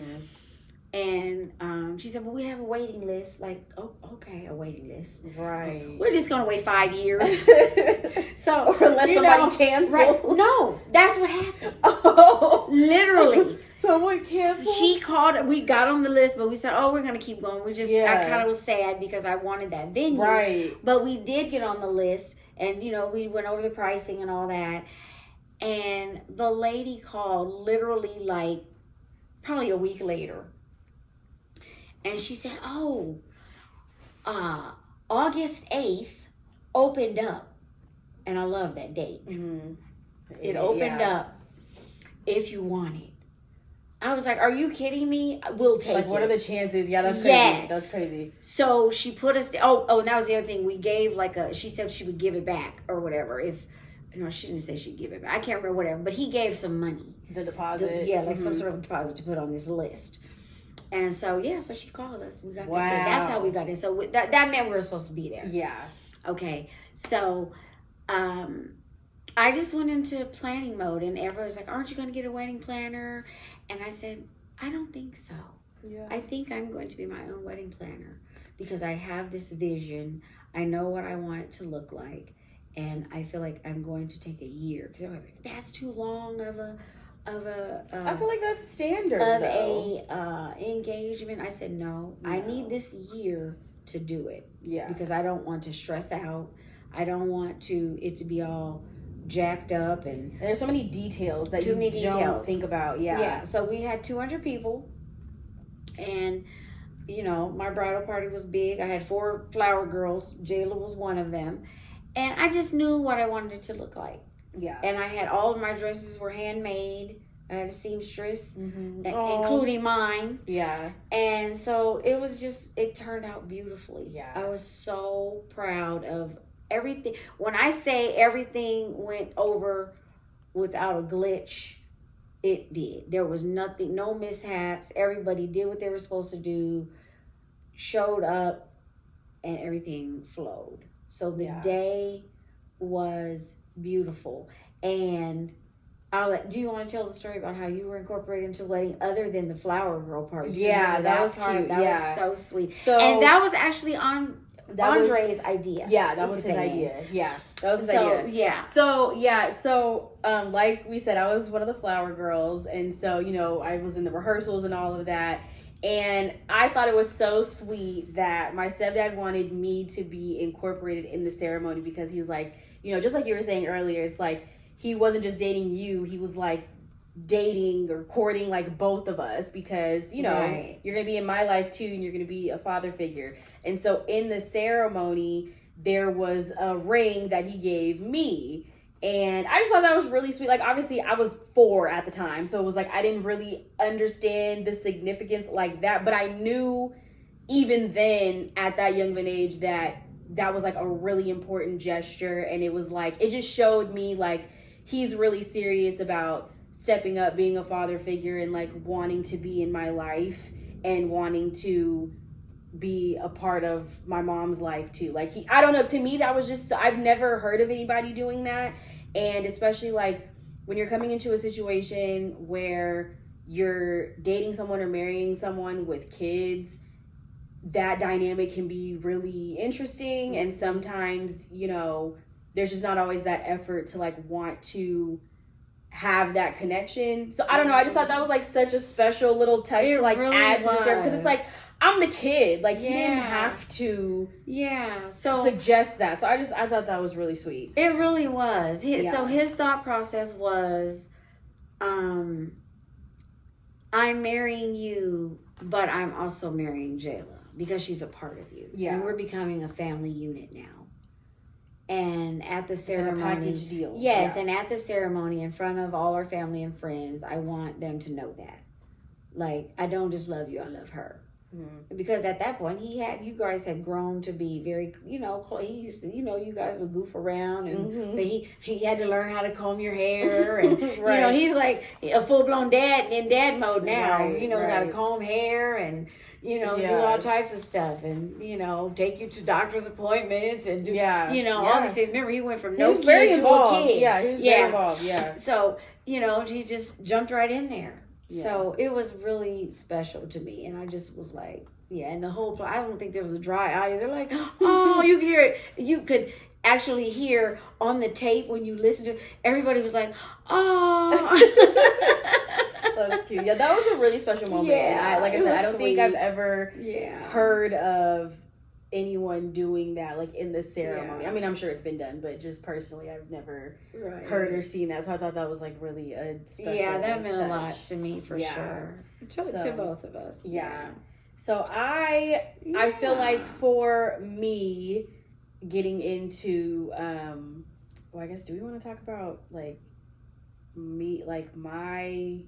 Speaker 3: And she said, well, we have a waiting list. Like, oh, okay, a waiting list.
Speaker 2: Right.
Speaker 3: We're just going to wait 5 years. So,
Speaker 2: or unless somebody cancels. Right.
Speaker 3: No, that's what happened.
Speaker 2: Oh.
Speaker 3: Literally.
Speaker 2: Someone canceled?
Speaker 3: She called, we got on the list, but we said, we're going to keep going. I kind of was sad because I wanted that venue.
Speaker 2: Right.
Speaker 3: But we did get on the list, and, we went over the pricing and all that. And the lady called literally like probably a week later. And she said, August 8th opened up. And I love that date. Mm-hmm. It opened up if you want it. I was like, are you kidding me? We'll take it.
Speaker 2: What are the chances? Yeah, that's crazy.
Speaker 3: Yes.
Speaker 2: That's crazy.
Speaker 3: So she put us, and that was the other thing. We gave she said she would give it back or whatever if No, she didn't say she'd give it back. I can't remember, whatever. But he gave some money.
Speaker 2: The deposit.
Speaker 3: Some sort of deposit to put on this list. And so, so she called us. We got
Speaker 2: wow.
Speaker 3: that. That's how we got in. So that meant we were supposed to be there.
Speaker 2: Yeah.
Speaker 3: Okay. So, I just went into planning mode, and everybody's like, aren't you going to get a wedding planner? And I said, I don't think so.
Speaker 2: Yeah.
Speaker 3: I think I'm going to be my own wedding planner because I have this vision. I know what I want it to look like. And I feel like I'm going to take a year. Because they're like, that's too long of a
Speaker 2: I feel like that's standard
Speaker 3: engagement. I said no. I need this year to do it.
Speaker 2: Yeah.
Speaker 3: Because I don't want to stress out. I don't want it to be all jacked up and
Speaker 2: there's so many details that you don't think about.
Speaker 3: Yeah. So we had 200 people, and my bridal party was big. I had 4 flower girls. Jayla was one of them, and I just knew what I wanted it to look like.
Speaker 2: Yeah.
Speaker 3: And I had all of my dresses were handmade. I had a seamstress,
Speaker 2: mm-hmm.
Speaker 3: including mine.
Speaker 2: Yeah.
Speaker 3: And so it turned out beautifully.
Speaker 2: Yeah.
Speaker 3: I was so proud of everything. When I say everything went over without a glitch, it did. There was nothing, no mishaps. Everybody did what they were supposed to do, showed up, and everything flowed. So the day was beautiful. And do you want to tell the story about how you were incorporated into the wedding other than the flower girl part?
Speaker 2: Yeah, that was cute.
Speaker 3: That was so sweet.
Speaker 2: So,
Speaker 3: and that was actually Andre's idea.
Speaker 2: Yeah, that was his idea. Yeah, that was his idea.
Speaker 3: Yeah.
Speaker 2: So, like we said, I was one of the flower girls, and so I was in the rehearsals and all of that. And I thought it was so sweet that my stepdad wanted me to be incorporated in the ceremony because he was like, just like you were saying earlier, it's like he wasn't just dating you, he was like dating or courting like both of us because, you're going to be in my life too and you're going to be a father figure. And so in the ceremony, there was a ring that he gave me. And I just thought that was really sweet. Like, obviously, I was 4 at the time. So it was like, I didn't really understand the significance like that. But I knew even then at that young of an age that was like a really important gesture. And it was like, it just showed me like, he's really serious about stepping up, being a father figure and like wanting to be in my life and wanting to be a part of my mom's life too. Like I don't know, to me that was just, I've never heard of anybody doing that. And especially like when you're coming into a situation where you're dating someone or marrying someone with kids, that dynamic can be really interesting. And sometimes, there's just not always that effort to like want to have that connection. So I don't know, I just thought that was like such a special little touch to like really add to the ceremony, because it's like, I'm the kid. Like, he didn't have to suggest that. So I thought that was really sweet.
Speaker 3: It really was. So his thought process was, I'm marrying you, but I'm also marrying Jayla because she's a part of you. Yeah. And we're becoming a family unit now. And at the ceremony,
Speaker 2: like a package deal.
Speaker 3: Yes, and at the ceremony in front of all our family and friends, I want them to know that. Like, I don't just love you, I love her. Mm-hmm. Because at that point, you guys had grown to be very, he used to, you guys would goof around, and but he had to learn how to comb your hair, and he's like a full blown dad in dad mode now. He knows how to comb hair and do all types of stuff, and take you to doctor's appointments and do all these things. Remember, he went from no kid to a kid.
Speaker 2: Yeah, he was very involved. Yeah.
Speaker 3: So he just jumped right in there. Yeah. So it was really special to me, and I just was like, and the whole I don't think there was a dry eye. They're like, oh, you could hear it. You could actually hear on the tape when you listen to it. Everybody was like, oh.
Speaker 2: That's cute. Yeah, that was a really special moment. Yeah, and I said, I don't think I've ever heard of anyone doing that like in the ceremony. I mean, I'm sure it's been done, but just personally I've never heard or seen that, so I thought that was like really a special
Speaker 3: that meant
Speaker 2: touch.
Speaker 3: A lot to me for sure, to both of us.
Speaker 2: So I feel like for me getting into I guess, do we want to talk about like me, like my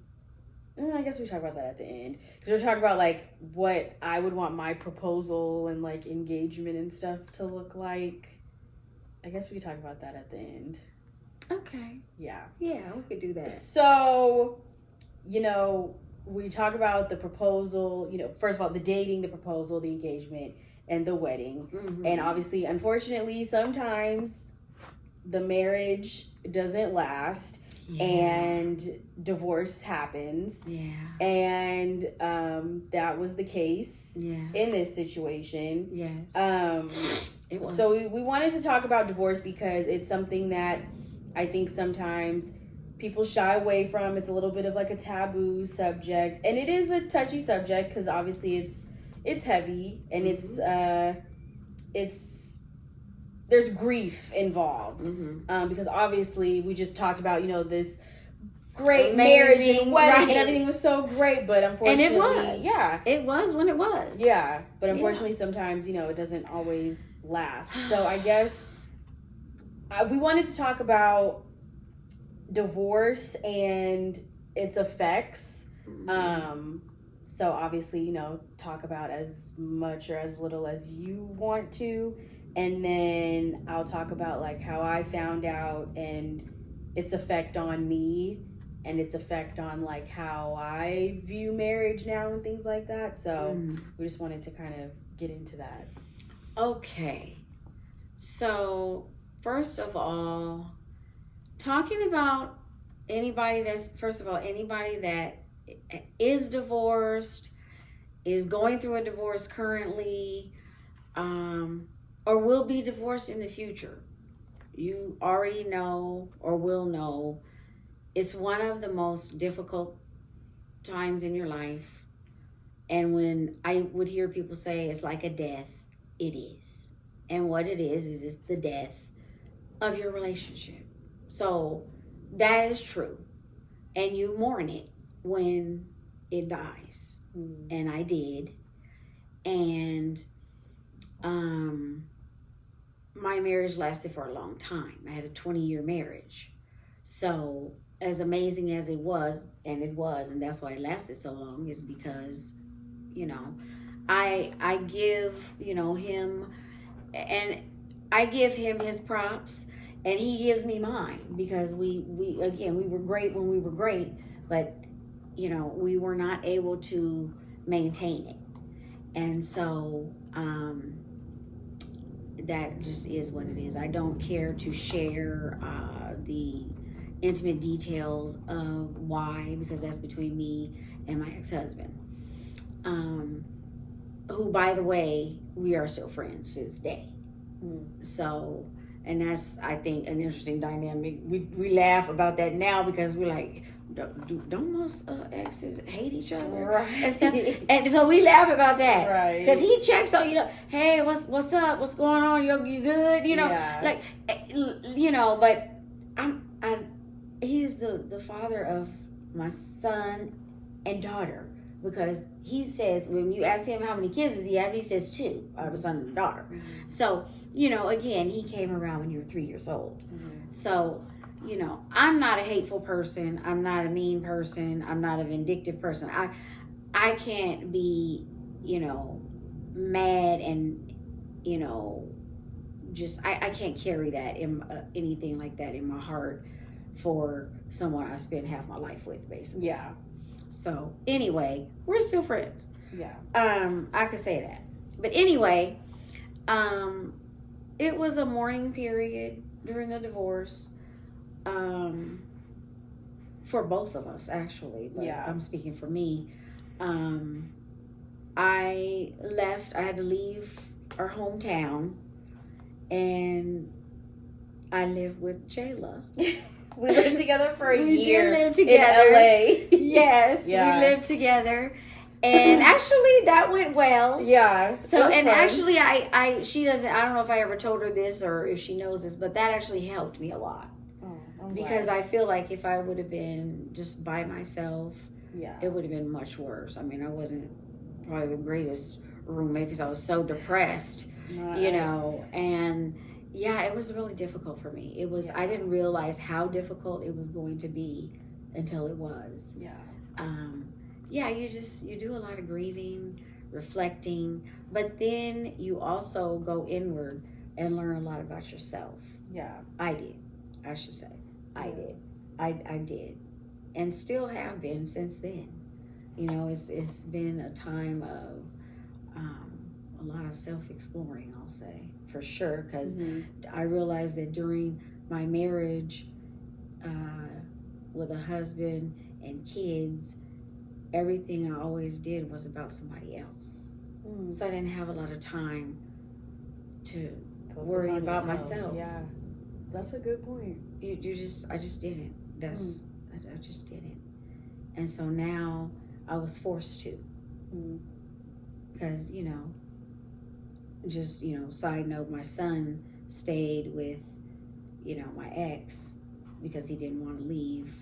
Speaker 2: I guess we talk about that at the end, because we're talking about like what I would want my proposal and like engagement and stuff to look like. I guess we talk about that at the end.
Speaker 3: Okay.
Speaker 2: Yeah.
Speaker 3: Yeah, we could do that.
Speaker 2: So, we talk about the proposal, first of all, the dating, the proposal, the engagement, and the wedding.
Speaker 3: Mm-hmm.
Speaker 2: And obviously, unfortunately, sometimes the marriage doesn't last and divorce happens.
Speaker 3: Yeah.
Speaker 2: And that was the case in this situation.
Speaker 3: Yes. It was.
Speaker 2: So we wanted to talk about divorce because it's something that I think sometimes people shy away from. It's a little bit of like a taboo subject, and it is a touchy subject because obviously it's heavy and it's there's grief involved because obviously we just talked about this great marriage and wedding and everything was so great, but unfortunately,
Speaker 3: it was when it was,
Speaker 2: but unfortunately sometimes it doesn't always last. So I guess we wanted to talk about divorce and its effects. So obviously, talk about as much or as little as you want to, and then I'll talk about like how I found out and its effect on me and its effect on like how I view marriage now and things like that. So we just wanted to kind of get into that.
Speaker 3: Okay. So first of all, talking about anybody that is divorced, is going through a divorce currently, or will be divorced in the future. You already know or will know it's one of the most difficult times in your life. And when I would hear people say it's like a death, it is. And what it is it's the death of your relationship. So that is true. And you mourn it when it dies. And I did. And my marriage lasted for a long time. I had a 20-year marriage. So as amazing as it was, and that's why it lasted so long, is because, I give, him, and I give him his props, and he gives me mine, because we were great when we were great, but, we were not able to maintain it. And so, that just is what it is. I don't care to share the intimate details of why, because that's between me and my ex-husband, who, by the way, we are still friends to this day. So, and that's, I think, an interesting dynamic. We laugh about that now because we're like, don't most exes hate each other?
Speaker 2: Right.
Speaker 3: And stuff. And so we laugh about that.
Speaker 2: Right.
Speaker 3: Because he checks on, hey, what's up? What's going on? You good? Like, but he's the father of my son and daughter, because he says, when you ask him how many kids does he have, he says 2. I have a son and a daughter. So, again, he came around when you were 3 years old. So, I'm not a hateful person. I'm not a mean person. I'm not a vindictive person. I can't be, mad and, just, I can't carry that in anything like that in my heart for someone I spent half my life with, basically.
Speaker 2: Yeah.
Speaker 3: So anyway, we're still friends.
Speaker 2: Yeah.
Speaker 3: I could say that. But anyway, it was a mourning period during the divorce. For both of us, actually. But I'm speaking for me. I had to leave our hometown, and I lived with Jayla.
Speaker 2: We lived together for a year.
Speaker 3: We did live together.
Speaker 2: In LA.
Speaker 3: Yes, we lived together. And actually that went well.
Speaker 2: Yeah.
Speaker 3: So, and fun. Actually she doesn't, I don't know if I ever told her this or if she knows this, but that actually helped me a lot. Because I feel like if I would have been just by myself, it would have been much worse. I mean, I wasn't probably the greatest roommate because I was so depressed, and it was really difficult for me. It was, I didn't realize how difficult it was going to be until it was. You do a lot of grieving, reflecting, but then you also go inward and learn a lot about yourself. I did, I should say. I did. I did. And still have been since then. You know, it's been a time of a lot of self-exploring, I'll say, for sure, because I realized that during my marriage with a husband and kids, everything I always did was about somebody else. So I didn't have a lot of time to worry about myself.
Speaker 2: Yeah, that's a good point.
Speaker 3: I just didn't. I just didn't. And so now I was forced to. Because, side note, my son stayed with, my ex because he didn't want to leave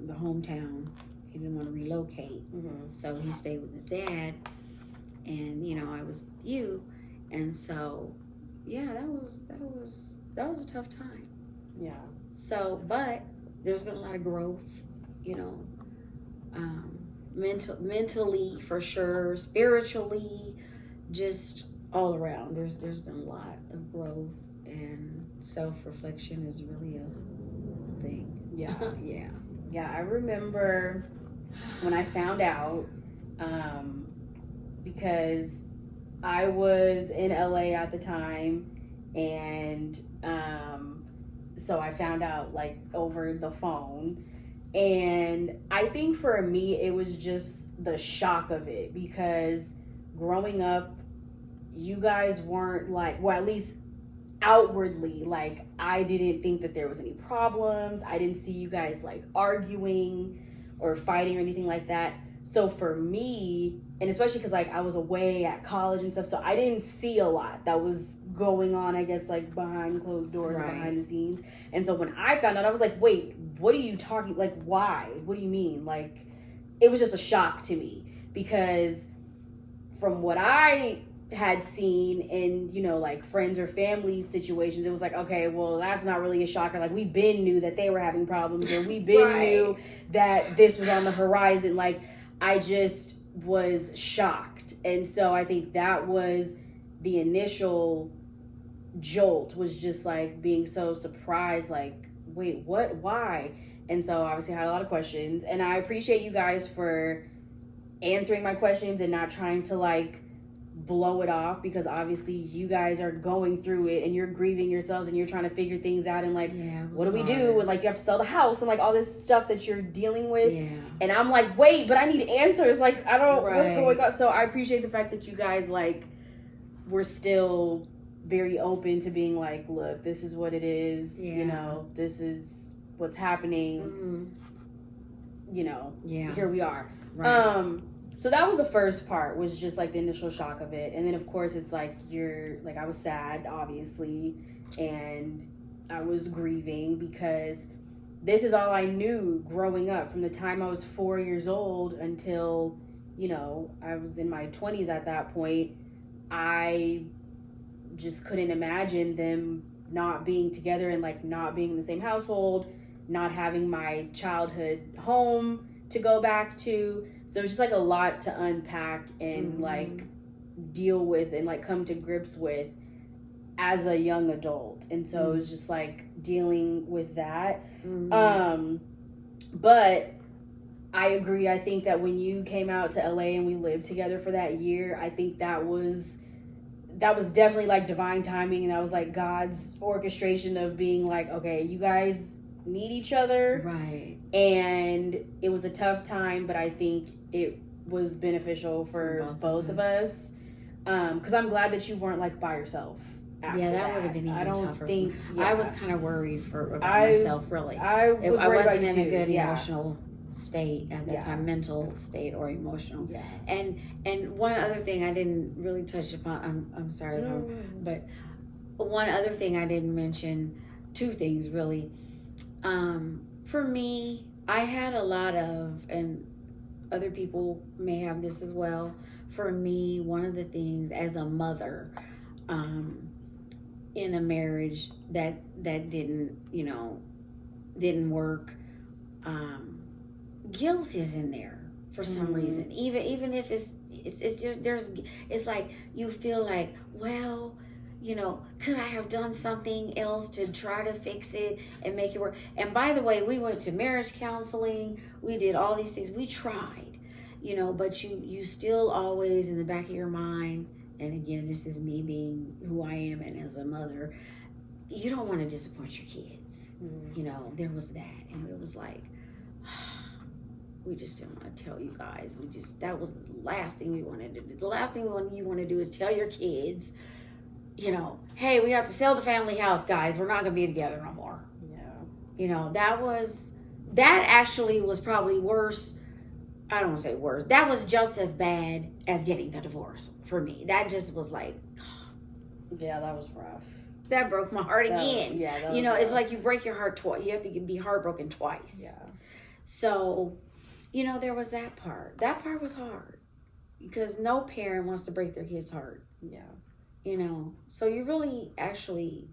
Speaker 3: the hometown. He didn't want to relocate. So he stayed with his dad. And, I was with you. And so, yeah, that was a tough time.
Speaker 2: Yeah.
Speaker 3: So, but there's been a lot of growth, mentally for sure, spiritually, just all around. There's been a lot of growth, and self-reflection is really a thing.
Speaker 2: Yeah.
Speaker 3: Yeah.
Speaker 2: Yeah, I remember when I found out, because I was in LA at the time, and so I found out like over the phone. And I think for me, it was just the shock of it, because growing up, you guys weren't like, well, at least outwardly, like, I didn't think that there was any problems. I didn't see you guys like arguing or fighting or anything like that. So for me, and especially because like I was away at college and stuff, so I didn't see a lot that was going on, I guess, like behind closed doors, or behind the scenes. And so when I found out, I was like, wait, what are you talking, like, why? What do you mean? Like, it was just a shock to me, because from what I had seen in, like friends or family situations, it was like, okay, well, that's not really a shocker. Like, we been knew that they were having problems, or we been knew that this was on the horizon. Like, I just was shocked. And so I think that was the initial jolt, was just like being so surprised, like, wait, what, why? And so obviously I had a lot of questions, and I appreciate you guys for answering my questions and not trying to like blow it off, because obviously you guys are going through it and you're grieving yourselves and you're trying to figure things out, and like, what do we do? And like, you have to sell the house and like all this stuff that you're dealing with. And I'm like, wait, but I need answers. Like, I don't, what's going on? So I appreciate the fact that you guys like were still very open to being like, look, this is what it is. This is what's happening. Here we are. So that was the first part, was just like the initial shock of it. And then of course it's like, I was sad, obviously, and I was grieving, because this is all I knew growing up from the time I was 4 years old until, I was in my 20s at that point. I just couldn't imagine them not being together, and like not being in the same household, not having my childhood home to go back to. So it's just like a lot to unpack and like deal with and like come to grips with as a young adult. And so it was just like dealing with that. But I agree. I think that when you came out to LA and we lived together for that year, I think that was definitely like divine timing, and that was like God's orchestration of being like, okay, you guys need each other.
Speaker 3: Right.
Speaker 2: And it was a tough time, but I think it was beneficial for both of us. Because I'm glad that you weren't like by yourself after
Speaker 3: that would have been even tougher. I was kind of worried about myself, really.
Speaker 2: I
Speaker 3: wasn't in a good emotional state at the time, mental state or emotional. And one other thing I didn't really touch upon, I'm sorry, but one other thing I didn't mention, two things really. For me, I had a lot of, and other people may have this as well, for me, one of the things as a mother, in a marriage that didn't work, guilt is in there for some reason. Even if it's just, it's like you feel like, well, you know, could I have done something else to try to fix it and make it work? And by the way, we went to marriage counseling. We did all these things. We tried, you know, but you still always in the back of your mind, and again, this is me being who I am and as a mother, you don't want to disappoint your kids. You know, there was that. And it was like, we just didn't want to tell you guys. That was the last thing we wanted to do. The last thing you want to do is tell your kids, you know, hey, we have to sell the family house, guys. We're not going to be together no more.
Speaker 2: Yeah.
Speaker 3: You know, that actually was probably worse. I don't want to say worse. That was just as bad as getting the divorce for me. That just was like,
Speaker 2: Yeah, that was rough.
Speaker 3: that broke my heart again.
Speaker 2: That
Speaker 3: You know,
Speaker 2: was
Speaker 3: it's
Speaker 2: rough.
Speaker 3: like you break your heart twice. You have to be heartbroken twice.
Speaker 2: Yeah.
Speaker 3: So, you know, there was that part. That part was hard because no parent wants to break their kid's heart.
Speaker 2: Yeah.
Speaker 3: You know, so you really actually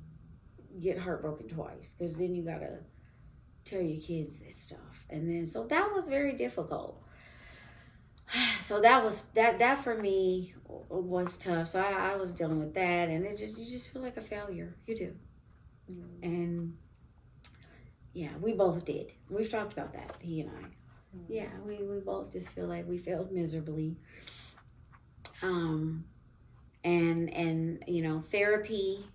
Speaker 3: get heartbroken twice because then you gotta tell your kids this stuff, and then so that was very difficult. So that was that for me was tough. So I was dealing with that, and you just feel like a failure. You do, and yeah, we both did. We've talked about that, he and I. Yeah, we both just feel like we failed miserably. And you know, therapy,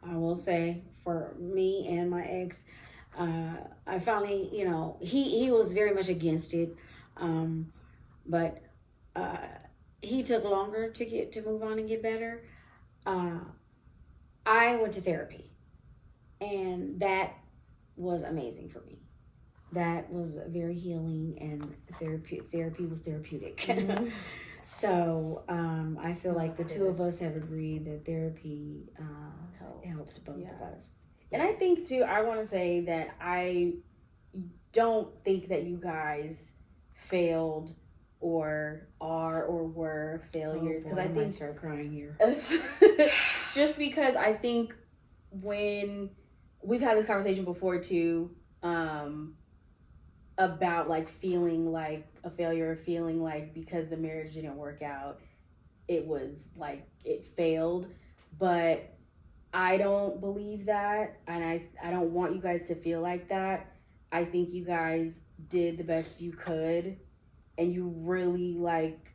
Speaker 3: I will say, for me and my ex, I finally, you know, he was very much against it, but he took longer to move on and get better. I went to therapy, and that was amazing for me. That was very healing, and therapy was therapeutic. So I feel like the two of us have agreed that therapy helped both of us.
Speaker 2: And I think too, I want to say that I don't think that you guys failed or are or were failures, because I think
Speaker 3: I start crying here.
Speaker 2: Just because I think when we've had this conversation before too, about like feeling like a failure, feeling like because the marriage didn't work out, it was like it failed. But I don't believe that, and I don't want you guys to feel like that. I think you guys did the best you could, and you really like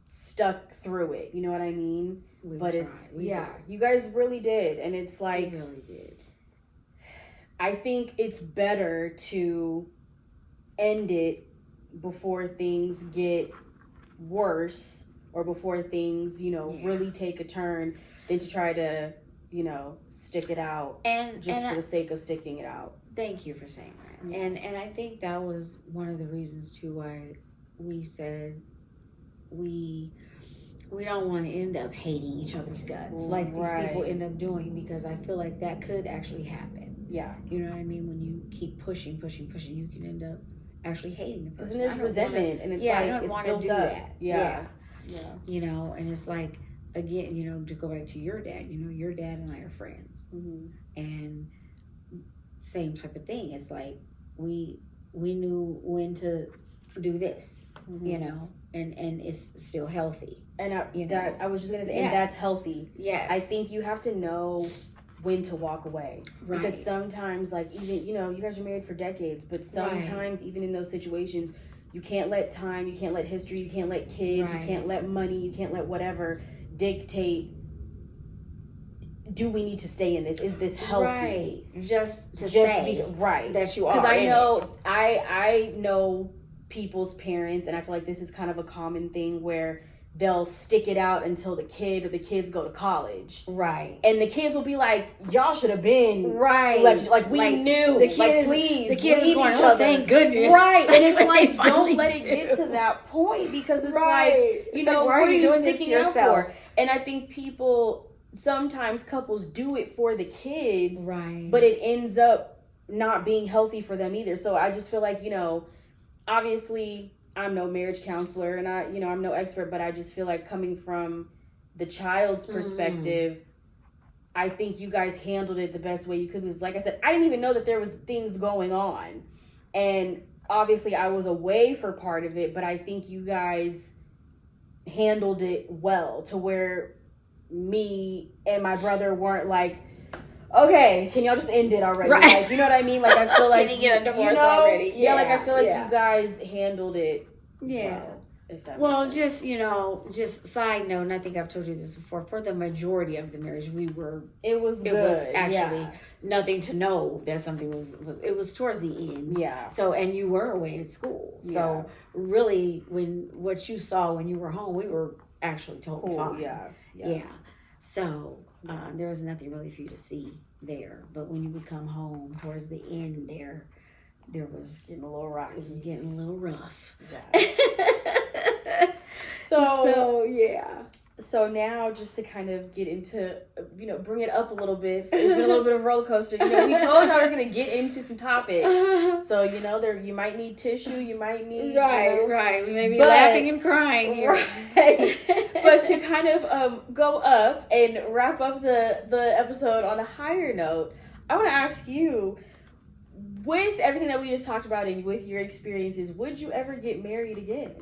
Speaker 2: stuck through it. You know what I mean? You guys really did, and it's like
Speaker 3: we really did.
Speaker 2: I think it's better to end it before things get worse or before things, really take a turn than to try to, stick it out
Speaker 3: and
Speaker 2: for the sake of sticking it out.
Speaker 3: Thank you for saying that.
Speaker 2: Yeah.
Speaker 3: And I think that was one of the reasons too why we said we don't want to end up hating each other's guts like these people end up doing, because I feel like that could actually happen.
Speaker 2: Yeah.
Speaker 3: You know what I mean? When you keep pushing, you can end up actually hating the person.
Speaker 2: Because then there's resentment, and it's
Speaker 3: I don't
Speaker 2: it's
Speaker 3: want
Speaker 2: built
Speaker 3: to do
Speaker 2: up.
Speaker 3: that.
Speaker 2: Yeah.
Speaker 3: And it's like, again, to go back to your dad, your dad and I are friends.
Speaker 2: Mm-hmm.
Speaker 3: And same type of thing. It's like we knew when to do this,
Speaker 2: Mm-hmm.
Speaker 3: and it's still healthy.
Speaker 2: And I was just gonna say,
Speaker 3: Yes.
Speaker 2: and that's healthy.
Speaker 3: Yes.
Speaker 2: I think you have to know when to walk away,
Speaker 3: Right.
Speaker 2: because sometimes, like, even you guys are married for decades, but sometimes even in those situations, you can't let time, you can't let history, you can't let kids, you can't let money, you can't let whatever dictate. Do we need to stay in this? Is this healthy?
Speaker 3: Right. Just to say that you are.
Speaker 2: Because I know I know people's parents, and I feel like this is kind of a common thing where they'll stick it out until the kid or the kids go to college.
Speaker 3: Right.
Speaker 2: And the kids will be like, y'all should have been
Speaker 3: right.
Speaker 2: Like we knew.
Speaker 3: The kid
Speaker 2: please
Speaker 3: the kid
Speaker 2: leave
Speaker 3: is going,
Speaker 2: each
Speaker 3: oh,
Speaker 2: other.
Speaker 3: thank goodness.
Speaker 2: Right. And it's like,
Speaker 3: Finally
Speaker 2: don't let it get to that point, because it's like,
Speaker 3: It's like,
Speaker 2: what
Speaker 3: why
Speaker 2: are you
Speaker 3: doing this to
Speaker 2: sticking out
Speaker 3: yourself?
Speaker 2: for? And I think sometimes couples do it for the kids.
Speaker 3: Right.
Speaker 2: But it ends up not being healthy for them either. So I just feel like, obviously I'm no marriage counselor, and I'm no expert, but I just feel like, coming from the child's perspective, I think you guys handled it the best way you could. Because like I said, I didn't even know that there was things going on. And obviously I was away for part of it, but I think you guys handled it well, to where me and my brother weren't like, okay, can y'all just end it already?
Speaker 3: Right.
Speaker 2: Like, you know what I mean? Like, I feel like
Speaker 3: Can you get a divorce
Speaker 2: you know,
Speaker 3: already?
Speaker 2: Yeah, like I feel like
Speaker 3: Yeah.
Speaker 2: you guys handled it.
Speaker 3: Yeah.
Speaker 2: Well, if that
Speaker 3: Well,
Speaker 2: makes sense.
Speaker 3: just, just side note, and I think I've told you this before, for the majority of the marriage,
Speaker 2: it was
Speaker 3: it
Speaker 2: good.
Speaker 3: was actually
Speaker 2: yeah.
Speaker 3: nothing to know that something it was towards the end.
Speaker 2: Yeah.
Speaker 3: So, and you were away at school. So really, what you saw when you were home, we were actually totally
Speaker 2: Cool.
Speaker 3: fine.
Speaker 2: Yeah.
Speaker 3: So, there was nothing really for you to see there. But when you would come home towards the end there was,
Speaker 2: Getting a little rocky.
Speaker 3: it was getting a little rough.
Speaker 2: Yeah.
Speaker 3: So yeah.
Speaker 2: So now, just to kind of get into, bring it up a little bit. So it's been a little bit of a roller coaster. We told y'all we're gonna get into some topics. So there, you might need tissue. You might need
Speaker 3: Right. We may be laughing and crying here.
Speaker 2: Right. But to kind of go up and wrap up the episode on a higher note, I want to ask you, with everything that we just talked about and with your experiences, would you ever get married again?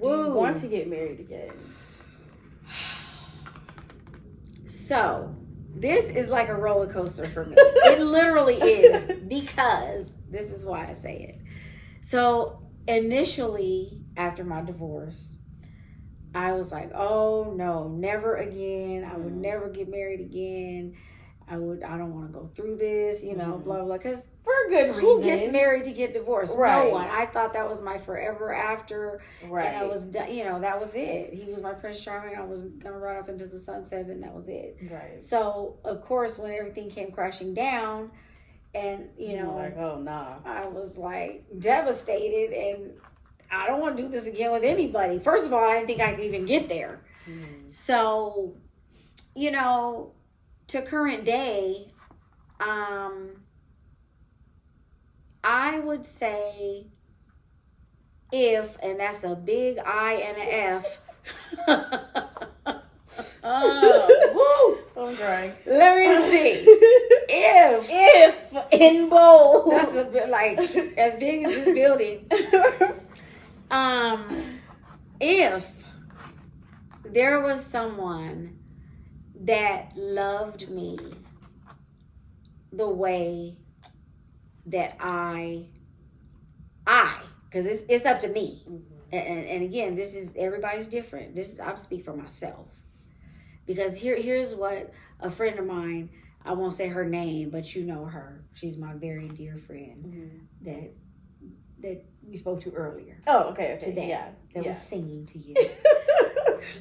Speaker 2: Or do you want to get married again?
Speaker 3: So, this is like a roller coaster for me. It literally is, because this is why I say it. So, initially, after my divorce, I was like, oh no, never again. I would never get married again. I don't want to go through this, blah, blah, because
Speaker 2: For a good reason.
Speaker 3: who gets married to get divorced?
Speaker 2: Right.
Speaker 3: No one. I thought that was my forever after.
Speaker 2: Right.
Speaker 3: And I was done, that was it. He was my Prince Charming. I was going to run off into the sunset, and that was it.
Speaker 2: Right.
Speaker 3: So, of course, when everything came crashing down, and,
Speaker 2: like, oh, nah.
Speaker 3: I was like devastated, and I don't want to do this again with anybody. First of all, I didn't think I could even get there. So, to current day, I would say if, and that's a big I and an F.
Speaker 2: Oh, woo! I'm crying.
Speaker 3: Let me see.
Speaker 2: If in bold.
Speaker 3: That's a bit like as big as this building. If there was someone that loved me the way that because it's up to me. And again, this is, everybody's different. I'm speaking for myself. Because here's what a friend of mine, I won't say her name, but you know her. She's my very dear friend that we spoke to earlier.
Speaker 2: Oh, okay.
Speaker 3: Today.
Speaker 2: Yeah.
Speaker 3: That was singing to you.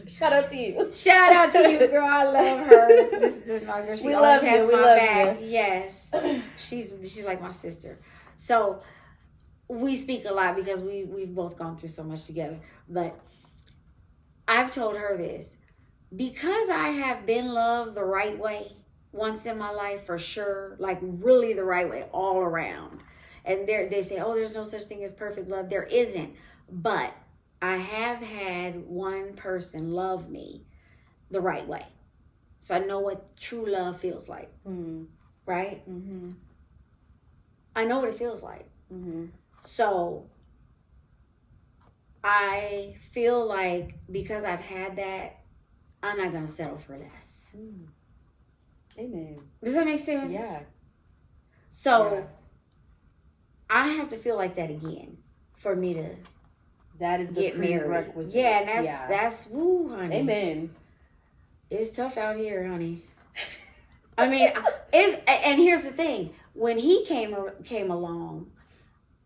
Speaker 2: Shout out to you.
Speaker 3: Shout out to you, girl. I love her. This is my girl. She
Speaker 2: We
Speaker 3: always
Speaker 2: love
Speaker 3: has
Speaker 2: you.
Speaker 3: my
Speaker 2: We love
Speaker 3: back. Yes. She's like my sister. So we speak a lot because we've both gone through so much together. But I've told her this. Because I have been loved the right way once in my life, for sure, like really the right way all around. And they say, oh, there's no such thing as perfect love. There isn't. But I have had one person love me the right way. So I know what true love feels like. Right? I know what it feels like. So I feel like because I've had that, I'm not going to settle for less.
Speaker 2: Amen.
Speaker 3: Does that make sense?
Speaker 2: Yeah.
Speaker 3: So I have to feel like that again for me to
Speaker 2: That is the
Speaker 3: get married.
Speaker 2: prerequisite.
Speaker 3: Yeah, and that's woo, honey.
Speaker 2: Amen.
Speaker 3: It's tough out here, honey. I mean, and here's the thing. When he came along,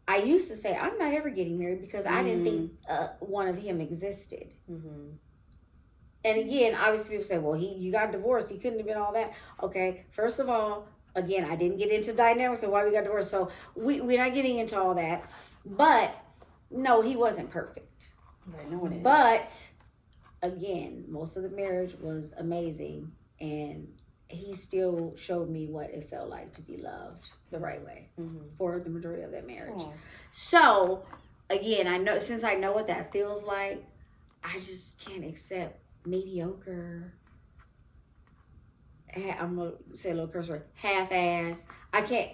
Speaker 3: I used to say, I'm not ever getting married because I didn't think one of him existed. And again, obviously people say, well, you got divorced. He couldn't have been all that. Okay, first of all, again, I didn't get into dynamics of why we got divorced. So we're not getting into all that. But no, he wasn't perfect.
Speaker 2: Right, no one is.
Speaker 3: But again, most of the marriage was amazing. And he still showed me what it felt like to be loved the right way for the majority of that marriage.
Speaker 2: Aww.
Speaker 3: So again, since I know what that feels like, I just can't accept mediocre. I'm gonna say a little curse word, half-ass. I can't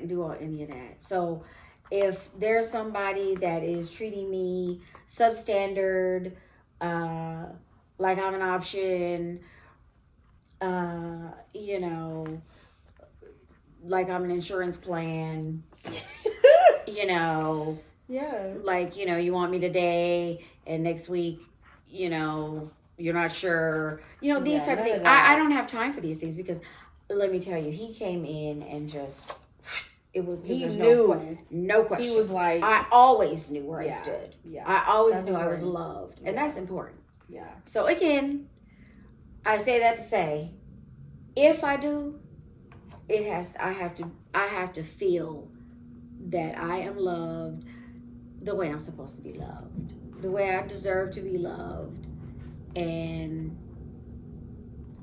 Speaker 3: do any of that. So if there's somebody that is treating me substandard, like I'm an option, you know, like I'm an insurance plan, you know,
Speaker 2: Yeah.
Speaker 3: like, you know, you want me today and next week, you know, you're not sure, you know, these
Speaker 2: Yeah,
Speaker 3: type of
Speaker 2: none of
Speaker 3: things.
Speaker 2: that.
Speaker 3: I don't have time for these things because let me tell you, he came in and just,
Speaker 2: He
Speaker 3: there's
Speaker 2: knew.
Speaker 3: no question.
Speaker 2: He was like,
Speaker 3: I always knew where I
Speaker 2: Yeah,
Speaker 3: stood.
Speaker 2: yeah.
Speaker 3: I always
Speaker 2: That's
Speaker 3: knew I was
Speaker 2: important.
Speaker 3: loved. And
Speaker 2: Yeah.
Speaker 3: that's important.
Speaker 2: yeah.
Speaker 3: So again, I say that to say, if I do, I have to feel that I am loved the way I'm supposed to be loved, the way I deserve to be loved. And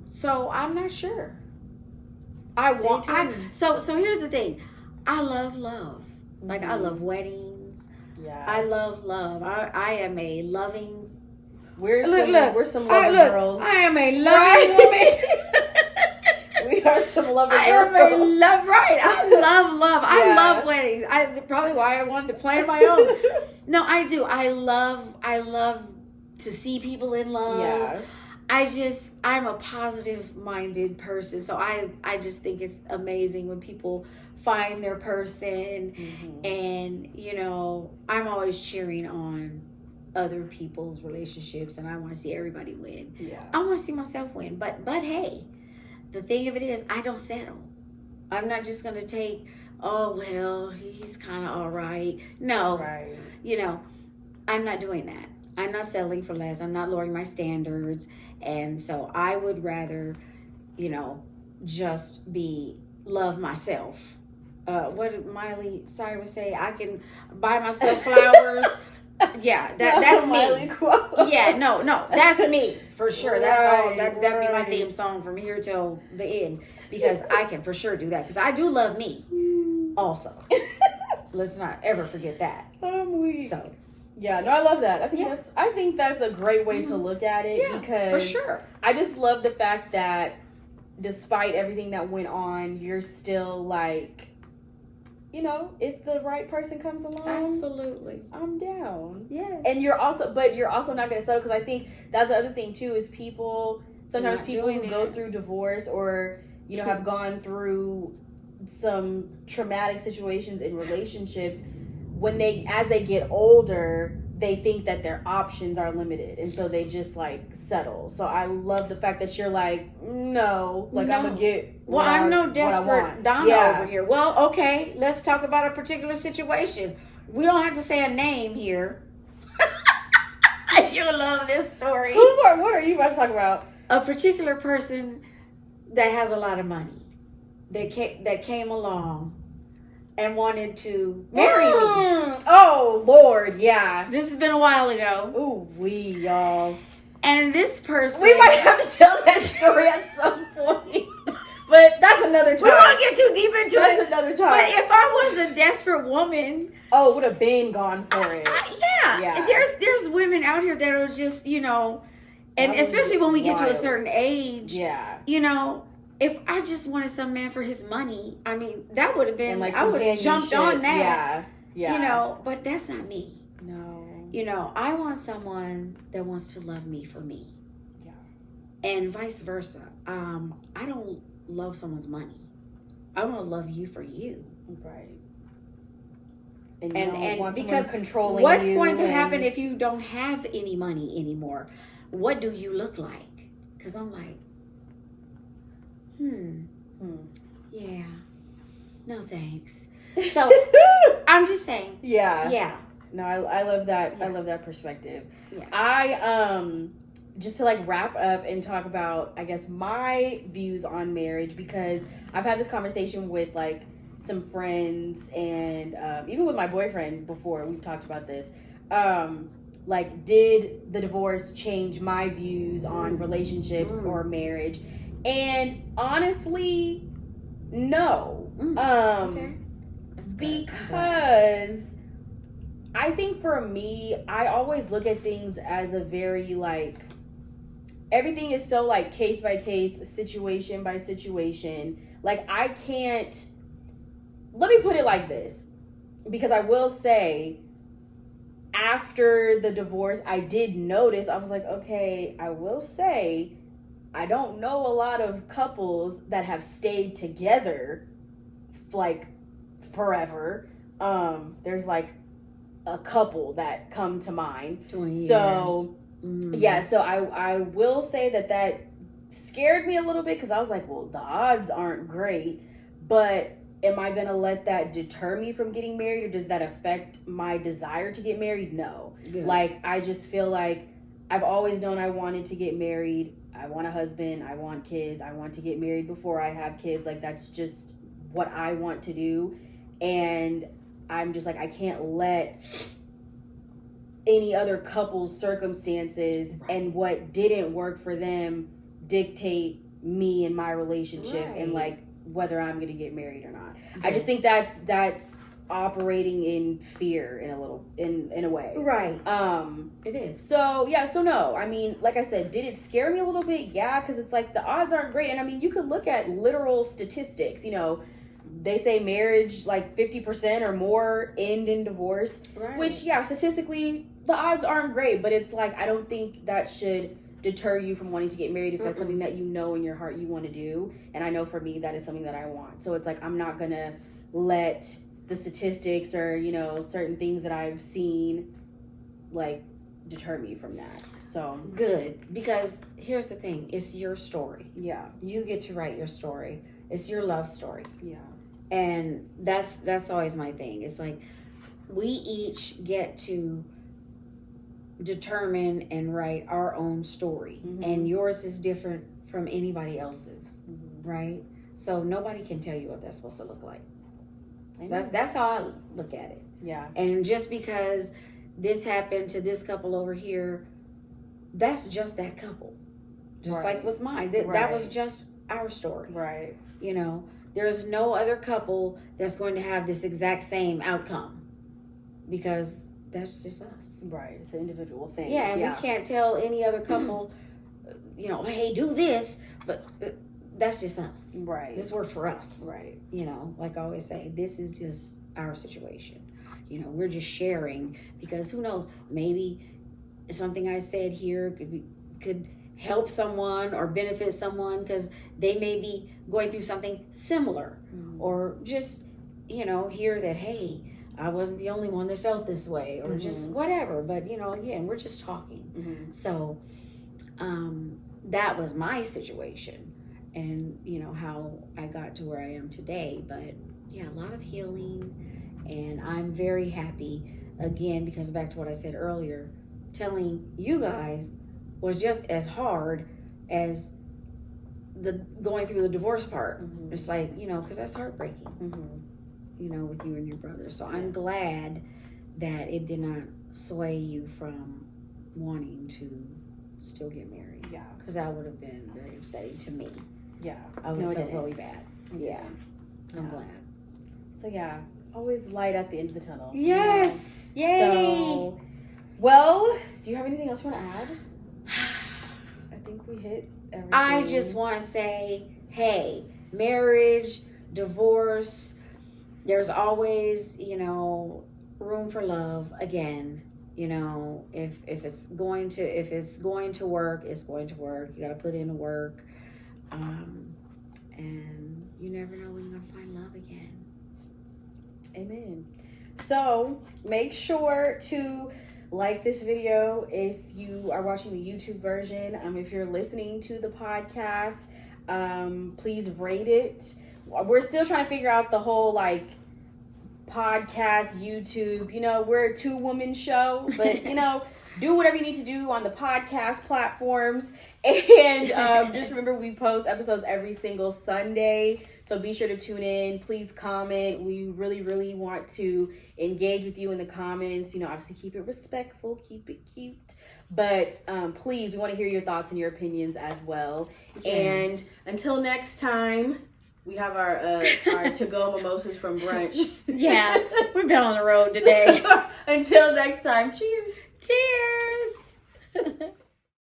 Speaker 3: so I'm not sure. So here's the thing. I love love. Like I love weddings.
Speaker 2: Yeah.
Speaker 3: I love love. I am a loving.
Speaker 2: We're
Speaker 3: Look,
Speaker 2: some lover girls.
Speaker 3: I am a loving
Speaker 2: Right?
Speaker 3: woman.
Speaker 2: We are some lover
Speaker 3: I am a
Speaker 2: girls.
Speaker 3: love. Right. I love love. I
Speaker 2: Yeah.
Speaker 3: love weddings. Probably why I wanted to plan my own. No, I do. I love to see people in love.
Speaker 2: Yeah.
Speaker 3: I'm a positive minded person. So I just think it's amazing when people find their person.
Speaker 2: Mhm.
Speaker 3: And, you know, I'm always cheering on other people's relationships and I want to see everybody win.
Speaker 2: Yeah.
Speaker 3: I want to see myself win. But hey, the thing of it is I don't settle. I'm not just going to take, oh, well, he's kind of all right. No,
Speaker 2: Right.
Speaker 3: you know, I'm not doing that. I'm not settling for less. I'm not lowering my standards. And so I would rather, you know, just love myself. What did Miley Cyrus say? I can buy myself flowers. Yeah, that's
Speaker 2: Miley
Speaker 3: me.
Speaker 2: quote.
Speaker 3: Yeah, no, that's me for sure. That's all.
Speaker 2: Right,
Speaker 3: That'd be my
Speaker 2: right.
Speaker 3: theme song from here till the end because I can for sure do that because I do love me also. Let's not ever forget that.
Speaker 2: I'm weak.
Speaker 3: So
Speaker 2: Yeah, no, I love that.
Speaker 3: Yeah.
Speaker 2: I think that's a great way to look at it
Speaker 3: yeah,
Speaker 2: because
Speaker 3: for sure.
Speaker 2: I just love the fact that despite everything that went on, you're still like, you know, if the right person comes along,
Speaker 3: Absolutely.
Speaker 2: I'm down.
Speaker 3: Yes.
Speaker 2: And you're also not going to settle because I think that's the other thing too is sometimes
Speaker 3: Not
Speaker 2: people who
Speaker 3: doing
Speaker 2: go
Speaker 3: it.
Speaker 2: through divorce or, you know, have gone through some traumatic situations in relationships, as they get older, they think that their options are limited. And so they just like settle. So I love the fact that you're like, no, like
Speaker 3: No.
Speaker 2: I'm going to get
Speaker 3: Well, I'm no desperate Donna
Speaker 2: Yeah.
Speaker 3: over here. Well, okay, let's talk about a particular situation. We don't have to say a name here. You'll love this story.
Speaker 2: What are you about to talk about?
Speaker 3: A particular person that has a lot of money that came along and wanted to marry me.
Speaker 2: Oh, Lord, yeah.
Speaker 3: This has been a while ago.
Speaker 2: Ooh, y'all.
Speaker 3: And this person...
Speaker 2: We might have to tell that story at some point. But that's another time.
Speaker 3: We won't get too deep into
Speaker 2: That's
Speaker 3: it.
Speaker 2: another
Speaker 3: But
Speaker 2: time.
Speaker 3: if I was a desperate woman...
Speaker 2: Oh, would have been gone for it.
Speaker 3: Yeah. There's women out here that are just, you know... And
Speaker 2: That was
Speaker 3: especially when we get to a
Speaker 2: wild.
Speaker 3: certain age...
Speaker 2: Yeah.
Speaker 3: You know... If I just wanted some man for his money, I mean, that would have been...
Speaker 2: And like
Speaker 3: I would have jumped on that.
Speaker 2: Yeah. Yeah.
Speaker 3: You know, but that's not me.
Speaker 2: No.
Speaker 3: You know, I want someone that wants to love me for me.
Speaker 2: Yeah.
Speaker 3: And vice versa. I don't love someone's money. I want to love you for you.
Speaker 2: Right. And
Speaker 3: And
Speaker 2: because
Speaker 3: because
Speaker 2: controlling
Speaker 3: what's
Speaker 2: you
Speaker 3: going to
Speaker 2: and-
Speaker 3: happen if you don't have any money anymore? What do you look like? Because I'm like, yeah, no thanks. So I'm just saying,
Speaker 2: Yeah.
Speaker 3: yeah.
Speaker 2: No, I love that.
Speaker 3: Yeah.
Speaker 2: I love that perspective.
Speaker 3: Yeah.
Speaker 2: I just to like wrap up and talk about, I guess, my views on marriage, because I've had this conversation with like some friends and even with my boyfriend before. We've talked about this. Like, did the divorce change my views on relationships or marriage? And honestly, no.
Speaker 3: Okay. That's good.
Speaker 2: Because I think for me, I always look at things as a very like, everything is so like case by case, situation by situation. Like, I can't, let me put it like this, because I will say, after the divorce, I did notice, I was like, okay, I will say, I don't know a lot of couples that have stayed together like forever. There's like a couple that come to mind.
Speaker 3: 20 years.
Speaker 2: So, yeah, so I will say that scared me a little bit because I was like, well, the odds aren't great, but am I going to let that deter me from getting married, or does that affect my desire to get married? No.
Speaker 3: Good.
Speaker 2: Like, I just feel like I've always known I wanted to get married. I want a husband. I want kids. I want to get married before I have kids. Like, that's just what I want to do. And I'm just like, I can't let any other couple's circumstances and what didn't work for them dictate me and my relationship and like whether I'm gonna get married or not. Okay. I just think that's operating in fear in a way.
Speaker 3: Right. It is.
Speaker 2: So no. I mean, like I said, did it scare me a little bit? Yeah, because it's like the odds aren't great. And I mean, you could look at literal statistics, you know. They say marriage, like 50% or more end in divorce, which, yeah, statistically, the odds aren't great, but it's like, I don't think that should deter you from wanting to get married if that's something that you know in your heart you want to do. And I know for me, that is something that I want. So it's like, I'm not going to let the statistics or, you know, certain things that I've seen, like, deter me from that. So
Speaker 3: good, because here's the thing, it's your story.
Speaker 2: Yeah.
Speaker 3: You get to write your story. It's your love story.
Speaker 2: Yeah.
Speaker 3: And that's always my thing. It's like we each get to determine and write our own story. And yours is different from anybody else's. Right? So nobody can tell you what that's supposed to look like. That's how I look at it.
Speaker 2: Yeah.
Speaker 3: And just because this happened to this couple over here, that's just that couple. Just like with mine. That was just our story.
Speaker 2: Right.
Speaker 3: You know, there's no other couple that's going to have this exact same outcome because that's just us.
Speaker 2: Right. It's an individual thing.
Speaker 3: Yeah, and we can't tell any other couple, you know, hey, do this, but that's just us.
Speaker 2: Right.
Speaker 3: This worked for us.
Speaker 2: Right.
Speaker 3: You know, like I always say, this is just our situation. You know, we're just sharing because who knows, maybe something I said here could help someone or benefit someone because they may be going through something similar or just, you know, hear that, hey, I wasn't the only one that felt this way or just whatever. But, you know, again, we're just talking. So that was my situation and, you know, how I got to where I am today. But, yeah, a lot of healing, and I'm very happy, again, because back to what I said earlier, telling you guys was just as hard as the going through the divorce part. It's like, you know, because that's heartbreaking, you know, with you and your brother. So I'm glad that it did not sway you from wanting to still get married.
Speaker 2: Yeah.
Speaker 3: Because that would have been very upsetting to me.
Speaker 2: Yeah.
Speaker 3: I would have felt really bad. Yeah. I'm glad.
Speaker 2: So, yeah, always light at the end of the tunnel.
Speaker 3: Yes.
Speaker 2: Yay. So, well, do you have anything else you want to add? I think we hit everything.
Speaker 3: I just want to say, hey, marriage, divorce, there's always, you know, room for love. Again, you know, if it's going to work, it's going to work. You got to put in the work, and you never know when you're gonna find love again.
Speaker 2: Amen. So make sure to like this video if you are watching the YouTube version. If you're listening to the podcast, please rate it. We're still trying to figure out the whole like podcast, YouTube. You know, we're a 2-woman show, but you know, do whatever you need to do on the podcast platforms. And just remember, we post episodes every single Sunday. So be sure to tune in. Please comment. We really, really want to engage with you in the comments. You know, obviously keep it respectful, keep it cute. But please, we want to hear your thoughts and your opinions as well. Yes. And until next time, we have our to-go mimosas from brunch.
Speaker 3: Yeah, we've been on the road today.
Speaker 2: Until next time, cheers.
Speaker 3: Cheers.